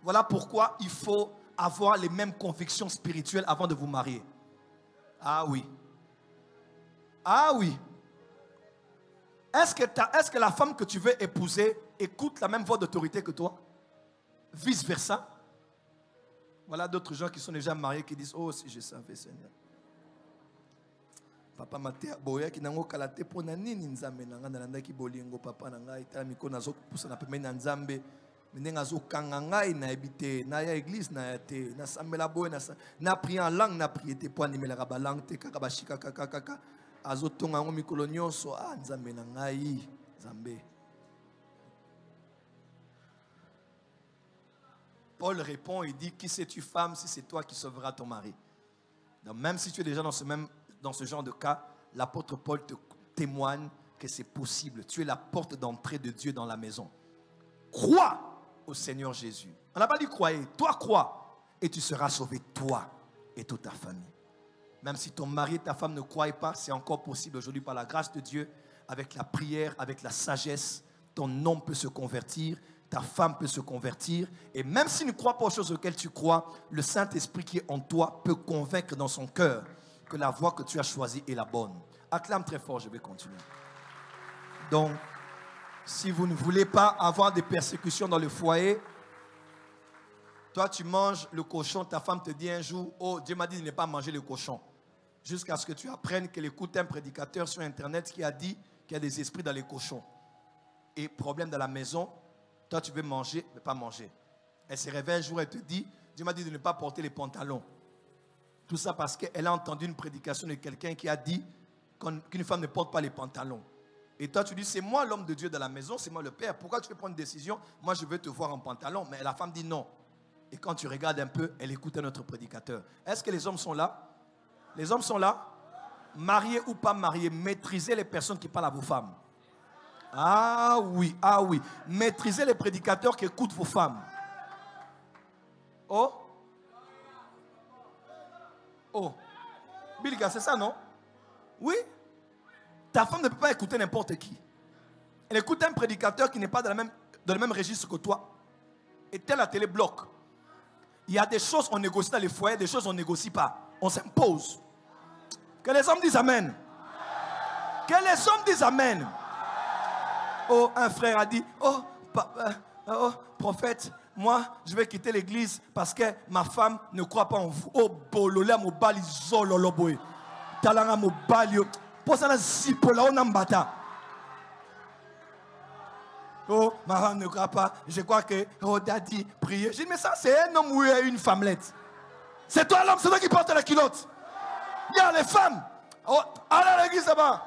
Voilà pourquoi il faut avoir les mêmes convictions spirituelles avant de vous marier. Ah oui. Ah oui. Est-ce que la femme que tu veux épouser écoute la même voix d'autorité que toi? Vice versa. Voilà d'autres gens qui sont déjà mariés qui disent, oh si je savais Seigneur. Papa Matea boya ki nango kalate pona nini nzambe nanga nalanda ki bolingo papa nanga itala mikona zo kupusa na pemeni na nzambe menenga zo kanga ngai na ebite na ya église na te na sambela boya na prier en langue na prier te po animela ka ba langue te kaka ba shika kaka azo tonga ngo mikolo nyonso nzambe na ngai nzambe. Paul répond, il dit, qui sais-tu femme si c'est toi qui sauveras ton mari? Donc même si tu es déjà dans ce genre de cas, l'apôtre Paul te témoigne que c'est possible. Tu es la porte d'entrée de Dieu dans la maison. Crois au Seigneur Jésus. On n'a pas dit croyez, toi crois et tu seras sauvé, toi et toute ta famille. Même si ton mari et ta femme ne croient pas, c'est encore possible aujourd'hui par la grâce de Dieu, avec la prière, avec la sagesse, ton homme peut se convertir, ta femme peut se convertir, et même s'il ne croit pas aux choses auxquelles tu crois, le Saint-Esprit qui est en toi peut convaincre dans son cœur que la voie que tu as choisie est la bonne. Acclame très fort, je vais continuer. Donc, si vous ne voulez pas avoir des persécutions dans le foyer, toi tu manges le cochon, ta femme te dit un jour, oh Dieu m'a dit de ne pas manger le cochon. Jusqu'à ce que tu apprennes qu'elle écoute un prédicateur sur internet qui a dit qu'il y a des esprits dans les cochons. Et problème dans la maison, toi tu veux manger, mais pas manger. Elle se réveille un jour et te dit, Dieu m'a dit de ne pas porter les pantalons. Tout ça parce qu'elle a entendu une prédication de quelqu'un qui a dit qu'une femme ne porte pas les pantalons. Et toi tu dis, c'est moi l'homme de Dieu dans la maison, c'est moi le père. Pourquoi tu veux prendre une décision? Moi je veux te voir en pantalon. Mais la femme dit non. Et quand tu regardes un peu, elle écoute un autre prédicateur. Est-ce que les hommes sont là? Les hommes sont là? Mariés ou pas mariés, maîtrisez les personnes qui parlent à vos femmes. Ah oui, ah oui. Maîtrisez les prédicateurs qui écoutent vos femmes. Oh? Oh. Bilga, c'est ça, non? Oui. Ta femme ne peut pas écouter n'importe qui. Elle écoute un prédicateur qui n'est pas dans le même registre que toi. Et telle la télé bloque. Il y a des choses qu'on négocie dans les foyers, des choses qu'on ne négocie pas. On s'impose. Que les hommes disent Amen. Que les hommes disent Amen. Oh, un frère a dit, oh, prophète, moi, je vais quitter l'église parce que ma femme ne croit pas en vous. Oh, bololé, mo bali zololo boy. Talanga mo bali. Posana zipola onambata. Oh, ma femme ne croit pas. Je crois que, oh, daddy, priez. J'ai dit, mais ça, c'est un homme ou une femmelette. C'est toi l'homme, c'est toi qui porte la culotte. Il y a les femmes. Oh, allez à l'église là-bas.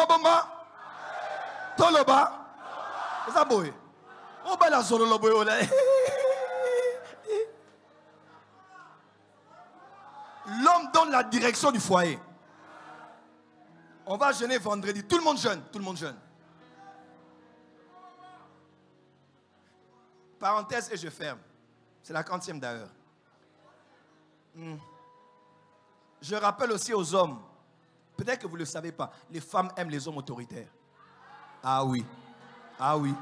Bomba. Toloba. C'est ça, boy. On va la zone le boy. L'homme donne la direction du foyer. On va jeûner vendredi. Tout le monde jeûne. Tout le monde jeûne. Parenthèse et je ferme. C'est la 40e d'ailleurs. Je rappelle aussi aux hommes. Peut-être que vous ne le savez pas. Les femmes aiment les hommes autoritaires. Ah oui. Ah oui.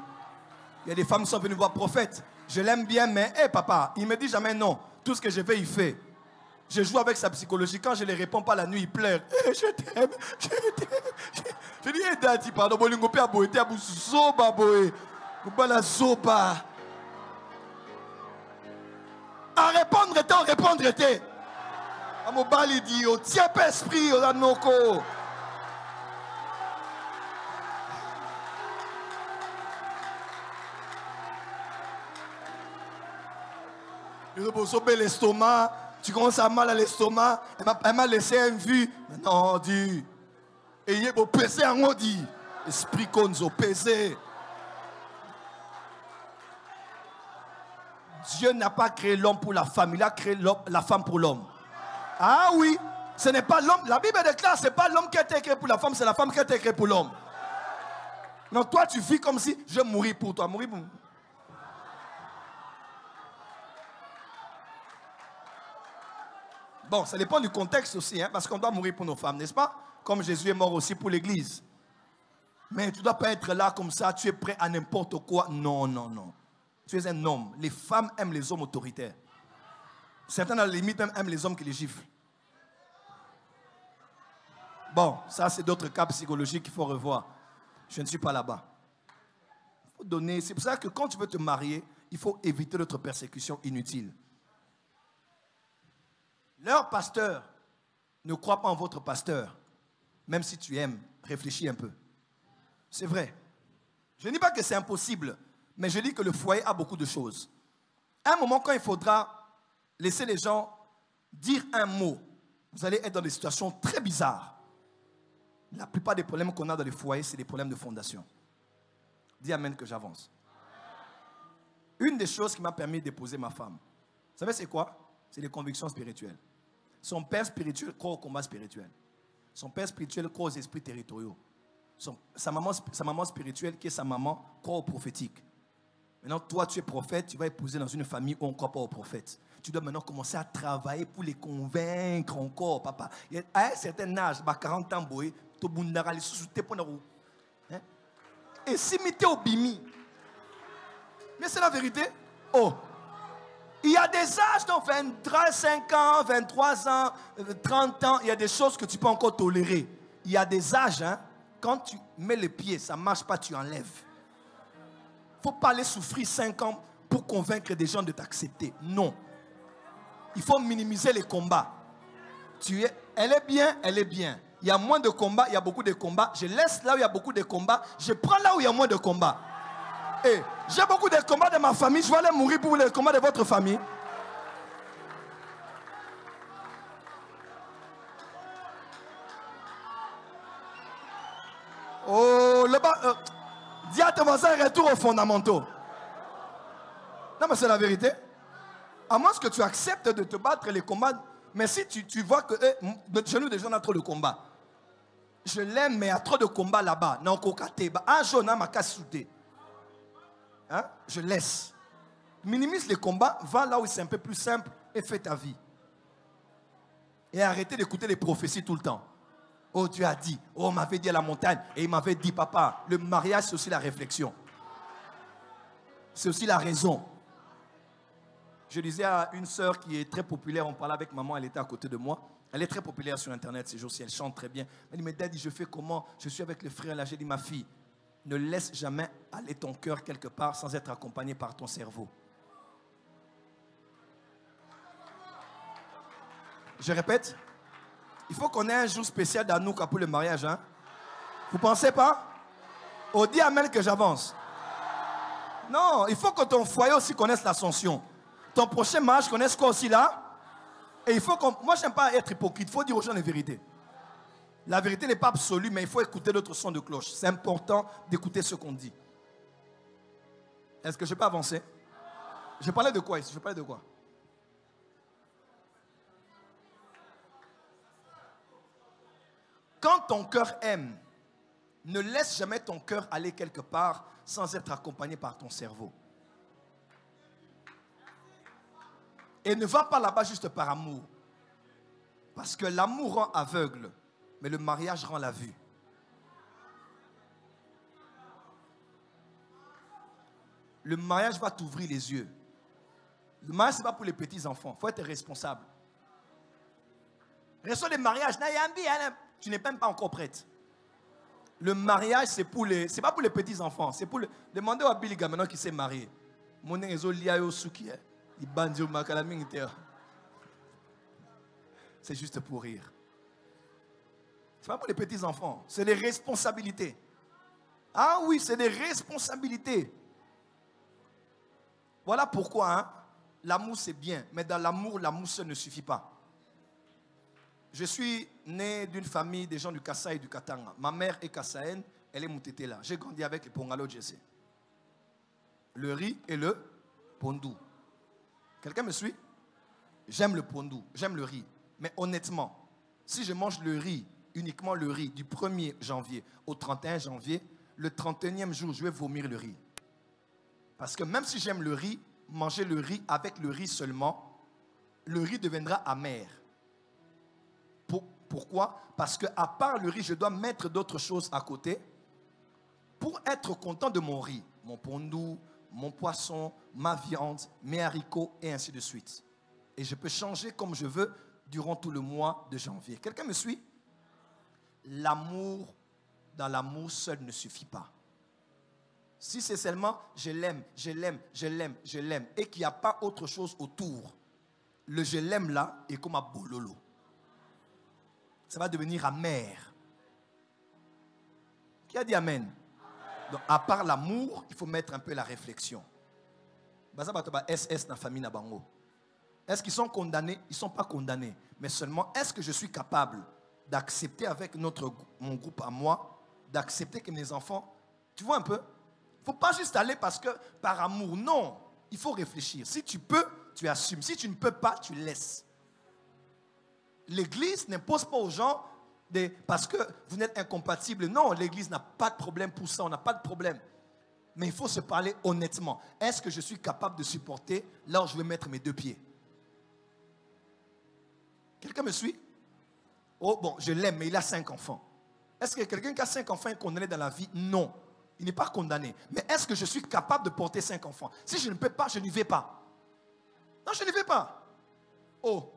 Il y a des femmes qui sont venues voir prophète. Je l'aime bien, mais hé papa, il me dit jamais non. Tout ce que je fais, il fait. Je joue avec sa psychologie. Quand je ne les réponds pas la nuit, il pleure. Je t'aime, je t'aime. Je dis, hé Dati, pardon, bolingo pe aboete abu zoba boé. Bala zoba. À répondre était. À mon bali dit, au tiens pas esprit, au anoko. Il a sauvé l'estomac. Tu commences à mal à l'estomac. Elle m'a laissé un vue. Non, dit. Et il est pesé en haut, dit. Esprit konzo, pesé. Dieu n'a pas créé l'homme pour la femme. Il a créé la femme pour l'homme. Ah oui. Ce n'est pas l'homme. La Bible déclare, ce n'est pas l'homme qui a été créé pour la femme, c'est la femme qui a été créée pour l'homme. Donc toi, tu vis comme si je vais mourir pour toi. Mourir pour moi. Bon, ça dépend du contexte aussi, hein, parce qu'on doit mourir pour nos femmes, n'est-ce pas? Comme Jésus est mort aussi pour l'église. Mais tu ne dois pas être là comme ça, tu es prêt à n'importe quoi. Non, non, non. Tu es un homme. Les femmes aiment les hommes autoritaires. Certains, à la limite, aiment les hommes qui les giflent. Bon, ça, c'est d'autres cas psychologiques qu'il faut revoir. Je ne suis pas là-bas. Il faut donner. C'est pour ça que quand tu veux te marier, il faut éviter d'autres persécutions inutiles. Leur pasteur ne croit pas en votre pasteur. Même si tu aimes, réfléchis un peu. C'est vrai. Je ne dis pas que c'est impossible, mais je dis que le foyer a beaucoup de choses. À un moment, quand il faudra laisser les gens dire un mot, vous allez être dans des situations très bizarres. La plupart des problèmes qu'on a dans les foyers, c'est des problèmes de fondation. Dis amen que j'avance. Une des choses qui m'a permis d'épouser ma femme, vous savez c'est quoi? C'est les convictions spirituelles. Son père spirituel croit au combat spirituel. Son père spirituel croit aux esprits territoriaux. Sa maman spirituelle, qui est sa maman, croit au prophétique. Maintenant, toi, tu es prophète, tu vas épouser dans une famille où on ne croit pas au prophète. Tu dois maintenant commencer à travailler pour les convaincre encore, papa. À un certain âge, 40 ans, tu es et si tu au bimi. Mais c'est la vérité. Oh. Il y a des âges, donc 25 ans, 23 ans, 30 ans, il y a des choses que tu peux encore tolérer. Il y a des âges, hein, quand tu mets les pieds, ça ne marche pas, tu enlèves. Il ne faut pas aller souffrir 5 ans pour convaincre des gens de t'accepter. Non. Il faut minimiser les combats. Elle est bien, elle est bien. Il y a moins de combats, il y a beaucoup de combats. Je laisse là où il y a beaucoup de combats. Je prends là où il y a moins de combats. Et j'ai beaucoup de combats de ma famille. Je vais aller mourir pour les combats de votre famille. Oh, dis à ton voisin, retour aux fondamentaux. Non, mais c'est la vérité. À moins que tu acceptes de te battre les combats. Mais si tu vois que chez nous, déjà, on a trop de combats. Je l'aime, mais il y a trop de combats là-bas. Un jaune, ma casse soudée. Hein? Je laisse. Minimise les combats, va là où c'est un peu plus simple et fais ta vie. Et arrêtez d'écouter les prophéties tout le temps. Oh, Dieu a dit. Oh, on m'avait dit à la montagne. Et il m'avait dit, papa, le mariage, c'est aussi la réflexion. C'est aussi la raison. Je disais à une sœur qui est très populaire, on parlait avec maman, elle était à côté de moi. Elle est très populaire sur Internet ces jours-ci, elle chante très bien. Elle dit, mais Daddy, je fais comment? Je suis avec le frère là. J'ai dit, ma fille, ne laisse jamais aller ton cœur quelque part sans être accompagné par ton cerveau. Je répète, il faut qu'on ait un jour spécial d'Anouka pour le mariage. Hein? Vous pensez pas? On dit amen que j'avance. Non, il faut que ton foyer aussi connaisse l'ascension. Ton prochain mariage connaisse quoi aussi là? Et il faut qu'on... Moi, je n'aime pas être hypocrite. Il faut dire aux gens la vérité. La vérité n'est pas absolue, mais il faut écouter d'autres sons de cloche. C'est important d'écouter ce qu'on dit. Est-ce que je peux avancer? Je parlais de quoi ici? Je parlais de quoi? Quand ton cœur aime, ne laisse jamais ton cœur aller quelque part sans être accompagné par ton cerveau. Et ne va pas là-bas juste par amour. Parce que l'amour rend aveugle, mais le mariage rend la vue. Le mariage va t'ouvrir les yeux. Le mariage, ce n'est pas pour les petits enfants. Il faut être responsable. Restons les mariages. Tu n'es même pas encore prête. Le mariage, c'est pas pour les petits enfants. C'est pour demandez à Billy maintenant qui s'est marié. C'est juste pour rire. Ce n'est pas pour les petits enfants. C'est des responsabilités. Ah oui, c'est des responsabilités. Voilà pourquoi hein, l'amour c'est bien. Mais dans l'amour seul ne suffit pas. Je suis né d'une famille des gens du Kassai et du Katanga. Ma mère est kassaïenne, elle est moutete là. J'ai grandi avec le pongalo Jesse. Le riz et le pondou. Quelqu'un me suit? J'aime le pondou, j'aime le riz. Mais honnêtement, si je mange le riz, uniquement le riz, du 1er janvier au 31 janvier, le 31e jour, je vais vomir le riz. Parce que même si j'aime le riz, manger le riz avec le riz seulement, le riz deviendra amer. Pourquoi? Parce qu'à part le riz, je dois mettre d'autres choses à côté pour être content de mon riz. Mon pondou, mon poisson, ma viande, mes haricots et ainsi de suite. Et je peux changer comme je veux durant tout le mois de janvier. Quelqu'un me suit? L'amour, dans l'amour seul ne suffit pas. Si c'est seulement je l'aime, je l'aime, je l'aime, je l'aime et qu'il n'y a pas autre chose autour, le je l'aime là est comme un bololo. Ça va devenir amer. Qui a dit amen? Donc, à part l'amour, il faut mettre un peu la réflexion. SS dans la famille Nabango. Est-ce qu'ils sont condamnés? Ils ne sont pas condamnés. Mais seulement, est-ce que je suis capable d'accepter avec mon groupe à moi, d'accepter que mes enfants, tu vois un peu? Il ne faut pas juste aller parce que par amour. Non, il faut réfléchir. Si tu peux, tu assumes. Si tu ne peux pas, tu laisses. L'Église n'impose pas aux gens parce que vous n'êtes incompatibles. Non, l'Église n'a pas de problème pour ça. On n'a pas de problème. Mais il faut se parler honnêtement. Est-ce que je suis capable de supporter là où je vais mettre mes 2 pieds? Quelqu'un me suit? Oh bon, je l'aime, mais il a 5 enfants. Est-ce que quelqu'un qui a 5 enfants est condamné dans la vie? Non. Il n'est pas condamné. Mais est-ce que je suis capable de porter 5 enfants? Si je ne peux pas, je n'y vais pas. Non, je n'y vais pas. Oh.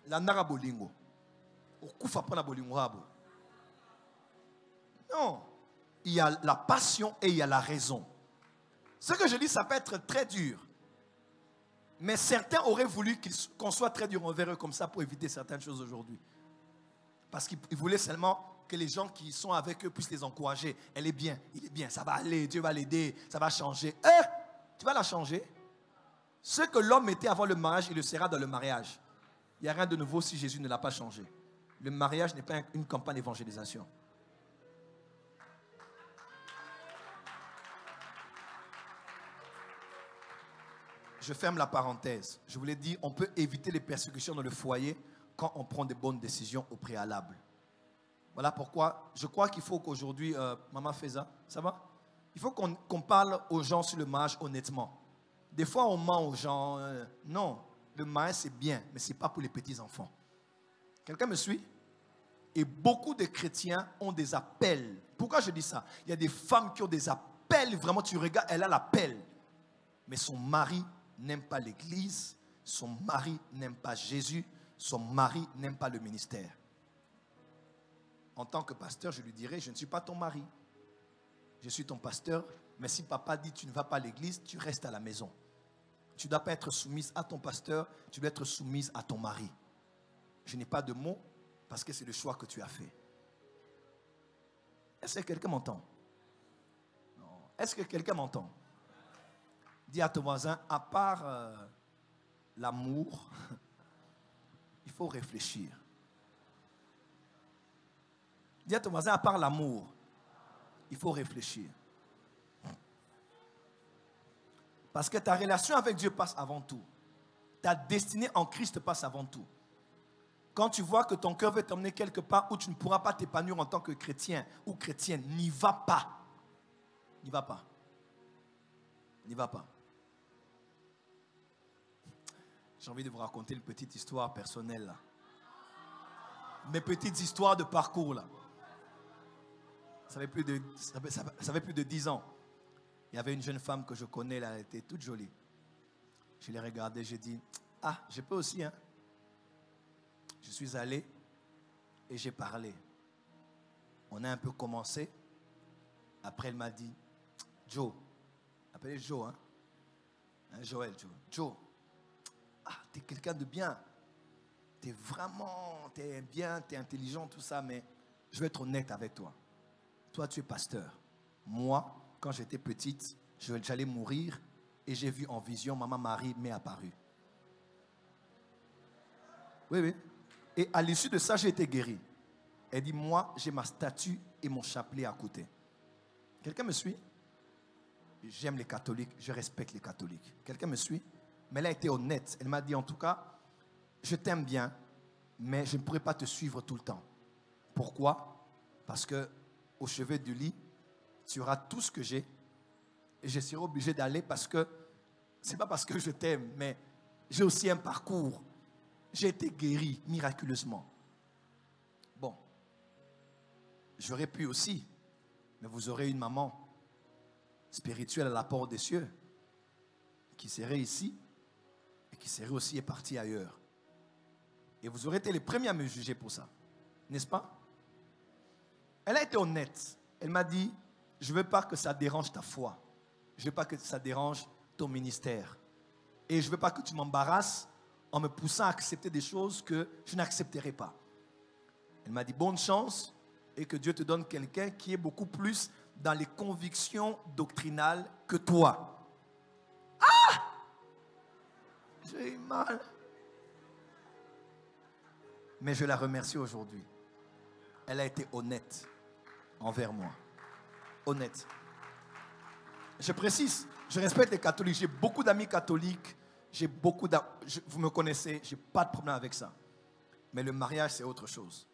La nara bolingo. Non. Il y a la passion et il y a la raison. Ce que je dis, ça peut être très dur. Mais certains auraient voulu qu'on soit très dur envers eux comme ça pour éviter certaines choses aujourd'hui. Parce qu'ils voulaient seulement que les gens qui sont avec eux puissent les encourager. Elle est bien, il est bien, ça va aller, Dieu va l'aider, ça va changer. Tu vas la changer. Ce que l'homme était avant le mariage, il le sera dans le mariage. Il n'y a rien de nouveau si Jésus ne l'a pas changé. Le mariage n'est pas une campagne d'évangélisation. Je ferme la parenthèse. Je voulais dire, on peut éviter les persécutions dans le foyer quand on prend des bonnes décisions au préalable. Voilà pourquoi je crois qu'il faut qu'aujourd'hui, Maman Feza, ça va? Il faut qu'on parle aux gens sur le mariage honnêtement. Des fois, on ment aux gens. Non, le mariage, c'est bien, mais ce n'est pas pour les petits-enfants. Quelqu'un me suit? Et beaucoup de chrétiens ont des appels. Pourquoi je dis ça? Il y a des femmes qui ont des appels. Vraiment, tu regardes, elle a l'appel. Mais son mari n'aime pas l'église. Son mari n'aime pas Jésus. Son mari n'aime pas le ministère. En tant que pasteur, je lui dirais, je ne suis pas ton mari. Je suis ton pasteur. Mais si papa dit, tu ne vas pas à l'église, tu restes à la maison. Tu ne dois pas être soumise à ton pasteur. Tu dois être soumise à ton mari. Je n'ai pas de mots. Parce que c'est le choix que tu as fait. Est-ce que quelqu'un m'entend? Non. Est-ce que quelqu'un m'entend? Dis à ton voisin, à part l'amour, il faut réfléchir. Dis à ton voisin, à part l'amour, il faut réfléchir. Parce que ta relation avec Dieu passe avant tout. Ta destinée en Christ passe avant tout. Quand tu vois que ton cœur veut t'emmener quelque part où tu ne pourras pas t'épanouir en tant que chrétien ou chrétienne, n'y va pas. N'y va pas. N'y va pas. J'ai envie de vous raconter une petite histoire personnelle. Là. Mes petites histoires de parcours. Là. Ça fait plus de 10 ans. Il y avait une jeune femme que je connais, là, elle était toute jolie. Je l'ai regardée, j'ai dit, ah, je peux aussi, hein. Je suis allé et j'ai parlé. On a un peu commencé. Après, elle m'a dit, Joe, appelez Joe, hein, Joël, Joe. Joe, ah, t'es quelqu'un de bien. T'es bien, t'es intelligent, tout ça, mais je vais être honnête avec toi. Toi, tu es pasteur. Moi, quand j'étais petite, j'allais mourir et j'ai vu en vision, Maman Marie m'est apparue. Oui, oui. Et à l'issue de ça, j'ai été guéri. Elle dit, moi, j'ai ma statue et mon chapelet à côté. Quelqu'un me suit? J'aime les catholiques, je respecte les catholiques. Quelqu'un me suit? Mais elle a été honnête. Elle m'a dit, en tout cas, je t'aime bien, mais je ne pourrai pas te suivre tout le temps. Pourquoi? Parce que au chevet du lit, tu auras tout ce que j'ai et je serai obligé d'aller parce que, c'est pas parce que je t'aime, mais j'ai aussi un parcours. J'ai été guéri miraculeusement. Bon, j'aurais pu aussi, mais vous aurez une maman spirituelle à la porte des cieux qui serait ici et qui serait aussi partie ailleurs. Et vous aurez été les premiers à me juger pour ça, n'est-ce pas? Elle a été honnête. Elle m'a dit, je ne veux pas que ça dérange ta foi. Je ne veux pas que ça dérange ton ministère. Et je ne veux pas que tu m'embarrasses en me poussant à accepter des choses que je n'accepterai pas. Elle m'a dit, bonne chance et que Dieu te donne quelqu'un qui est beaucoup plus dans les convictions doctrinales que toi. Ah! J'ai eu mal. Mais je la remercie aujourd'hui. Elle a été honnête envers moi. Honnête. Je précise, je respecte les catholiques. J'ai beaucoup d'amis catholiques. Vous me connaissez, je n'ai pas de problème avec ça. Mais le mariage, c'est autre chose.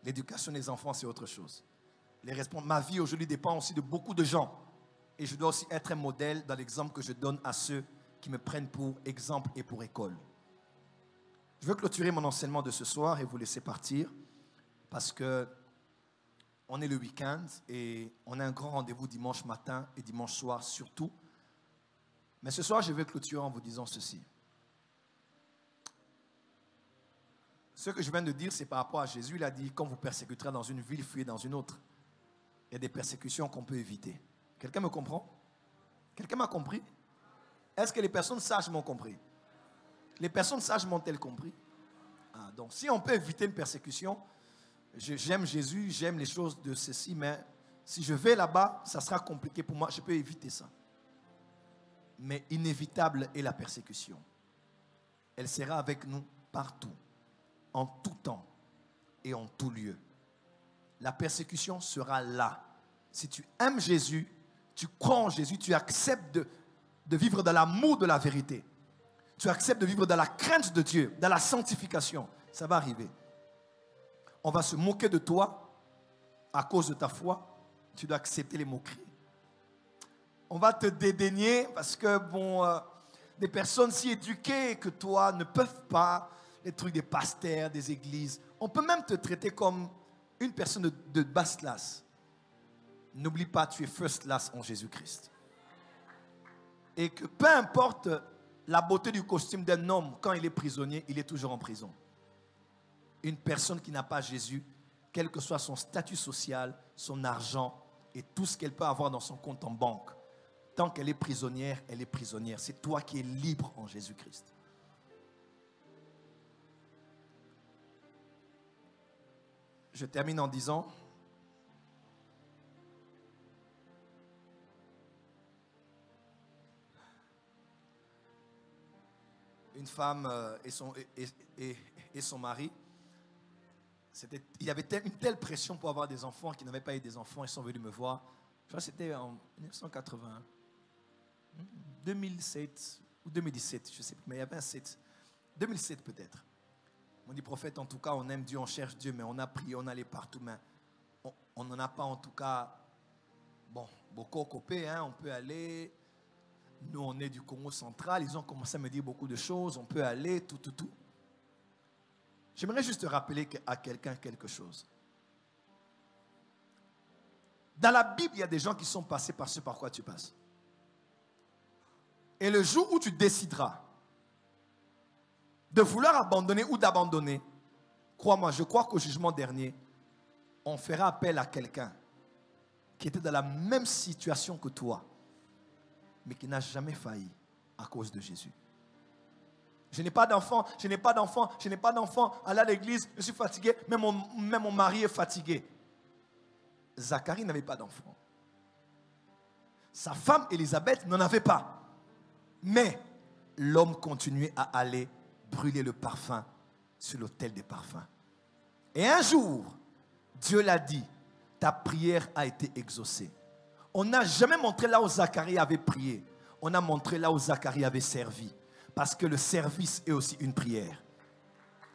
L'éducation des enfants, c'est autre chose. Ma vie aujourd'hui dépend aussi de beaucoup de gens. Et je dois aussi être un modèle dans l'exemple que je donne à ceux qui me prennent pour exemple et pour école. Je veux clôturer mon enseignement de ce soir et vous laisser partir parce que on est le week-end et on a un grand rendez-vous dimanche matin et dimanche soir surtout. Mais ce soir, je vais clôturer en vous disant ceci. Ce que je viens de dire, c'est par rapport à Jésus. Il a dit, quand vous persécuterez dans une ville, fuyez dans une autre. Il y a des persécutions qu'on peut éviter. Quelqu'un me comprend? Quelqu'un m'a compris? Est-ce que les personnes sages m'ont compris? Les personnes sages m'ont-elles compris? Donc, si on peut éviter une persécution, j'aime Jésus, j'aime les choses de ceci, mais si je vais là-bas, ça sera compliqué pour moi. Je peux éviter ça. Mais inévitable est la persécution. Elle sera avec nous partout, en tout temps et en tout lieu. La persécution sera là. Si tu aimes Jésus, tu crois en Jésus, tu acceptes de vivre dans l'amour de la vérité. Tu acceptes de vivre dans la crainte de Dieu, dans la sanctification. Ça va arriver. On va se moquer de toi à cause de ta foi. Tu dois accepter les moqueries. On va te dédaigner parce que, des personnes si éduquées que toi ne peuvent pas, les trucs des pasteurs, des églises. On peut même te traiter comme une personne de basse classe. N'oublie pas, tu es first class en Jésus-Christ. Et que peu importe la beauté du costume d'un homme, quand il est prisonnier, il est toujours en prison. Une personne qui n'a pas Jésus, quel que soit son statut social, son argent et tout ce qu'elle peut avoir dans son compte en banque, tant qu'elle est prisonnière, elle est prisonnière. C'est toi qui es libre en Jésus-Christ. Je termine en disant, une femme et son mari, il y avait une telle pression pour avoir des enfants qu'ils n'avaient pas eu des enfants. Ils sont venus me voir. Je crois que c'était en 1980, 2007 ou 2017, je ne sais plus, mais il y avait un 7. 2007 peut-être. On dit, prophète, en tout cas, on aime Dieu, on cherche Dieu, mais on a prié, on allait partout, mais on n'en a pas en tout cas, beaucoup occupé, on peut aller. Nous, on est du Congo central, ils ont commencé à me dire beaucoup de choses, on peut aller, tout. J'aimerais juste te rappeler à quelqu'un quelque chose. Dans la Bible, il y a des gens qui sont passés par ce par quoi tu passes. Et le jour où tu décideras de vouloir abandonner ou d'abandonner, crois-moi, je crois qu'au jugement dernier, on fera appel à quelqu'un qui était dans la même situation que toi, mais qui n'a jamais failli à cause de Jésus. Je n'ai pas d'enfant, je n'ai pas d'enfant, je n'ai pas d'enfant. Aller à l'église, je suis fatigué, même mon mari est fatigué. Zacharie n'avait pas d'enfant. Sa femme Élisabeth n'en avait pas. Mais l'homme continuait à aller brûler le parfum sur l'autel des parfums. Et un jour, Dieu l'a dit, ta prière a été exaucée. On n'a jamais montré là où Zacharie avait prié. On a montré là où Zacharie avait servi. Parce que le service est aussi une prière.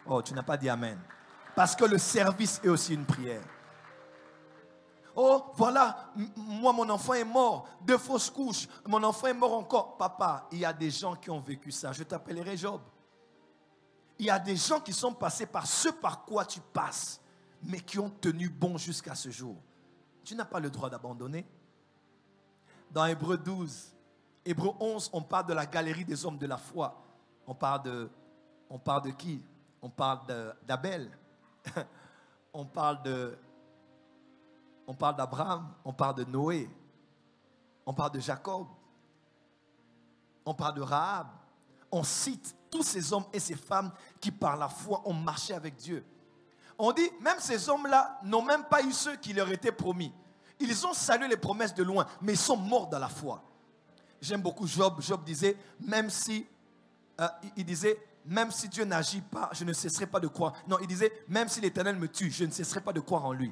Oh, tu n'as pas dit amen. Parce que le service est aussi une prière. Oh, voilà, moi mon enfant est mort, 2 fausses couches, mon enfant est mort encore. Papa, il y a des gens qui ont vécu ça, je t'appellerai Job. Il y a des gens qui sont passés par ce par quoi tu passes, mais qui ont tenu bon jusqu'à ce jour. Tu n'as pas le droit d'abandonner. Dans Hébreux 12, Hébreux 11, on parle de la galerie des hommes de la foi. On parle de qui? On parle d'Abel. On parle d'Abraham. On parle de Noé. On parle de Jacob. On parle de Rahab. On cite tous ces hommes et ces femmes qui par la foi ont marché avec Dieu. On dit, même ces hommes-là n'ont même pas eu ceux qui leur étaient promis. Ils ont salué les promesses de loin, mais ils sont morts dans la foi. J'aime beaucoup Job. Job disait, même si Dieu n'agit pas, je ne cesserai pas de croire. Non, il disait, même si l'Éternel me tue, je ne cesserai pas de croire en lui.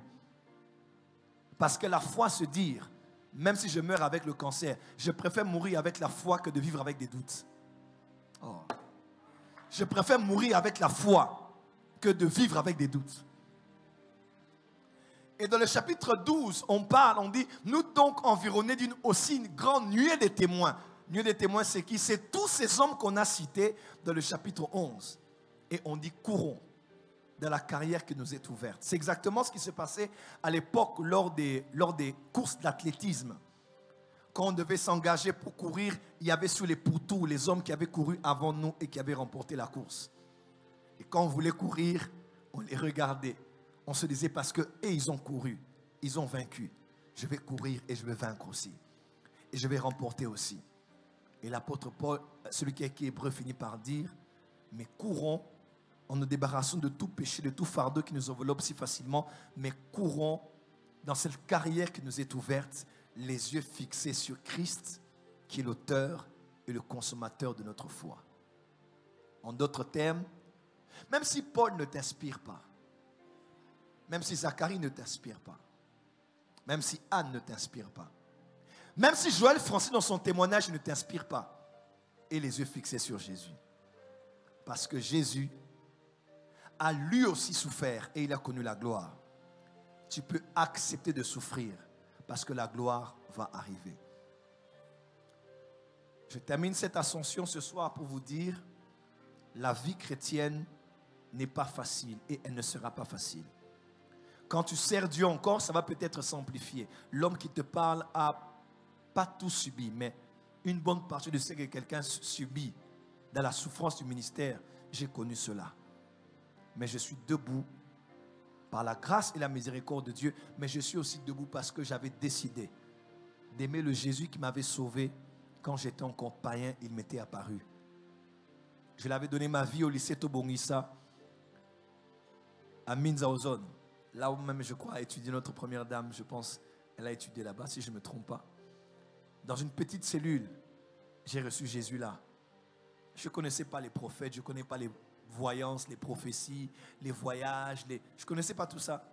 Parce que la foi se dit, même si je meurs avec le cancer, je préfère mourir avec la foi que de vivre avec des doutes. Oh. Je préfère mourir avec la foi que de vivre avec des doutes. Et dans le chapitre 12, on dit, nous donc environnés d'une aussi grande nuée de témoins. Nuée de témoins, c'est qui? C'est tous ces hommes qu'on a cités dans le chapitre 11. Et on dit, courons dans la carrière qui nous est ouverte. C'est exactement ce qui se passait à l'époque lors des courses d'athlétisme. Quand on devait s'engager pour courir, il y avait sous les pourtours les hommes qui avaient couru avant nous et qui avaient remporté la course. Et quand on voulait courir, on les regardait. On se disait parce que ils ont couru, ils ont vaincu. Je vais courir et je vais vaincre aussi. Et je vais remporter aussi. Et l'apôtre Paul, celui qui est hébreu, finit par dire, mais courons en nous débarrassant de tout péché, de tout fardeau qui nous enveloppe si facilement, mais courons dans cette carrière qui nous est ouverte, les yeux fixés sur Christ, qui est l'auteur et le consommateur de notre foi. En d'autres termes, même si Paul ne t'inspire pas, même si Zacharie ne t'inspire pas, même si Anne ne t'inspire pas, même si Joël Francis dans son témoignage ne t'inspire pas, et les yeux fixés sur Jésus. Parce que Jésus a lui aussi souffert et il a connu la gloire. Tu peux accepter de souffrir parce que la gloire va arriver. Je termine cette ascension ce soir pour vous dire, la vie chrétienne n'est pas facile et elle ne sera pas facile. Quand tu sers Dieu encore, ça va peut-être s'amplifier. L'homme qui te parle a pas tout subi, mais une bonne partie de ce que quelqu'un subit dans la souffrance du ministère, j'ai connu cela. Mais je suis debout par la grâce et la miséricorde de Dieu, mais je suis aussi debout parce que j'avais décidé d'aimer le Jésus qui m'avait sauvé quand j'étais encore païen, il m'était apparu. Je l'avais donné ma vie au lycée Tobongissa, à Minzaozone, là où même je crois a étudié notre première dame, je pense, elle a étudié là-bas si je ne me trompe pas. Dans une petite cellule, j'ai reçu Jésus là. Je ne connaissais pas les prophètes, je ne connaissais pas les voyances, les prophéties, les voyages, je ne connaissais pas tout ça.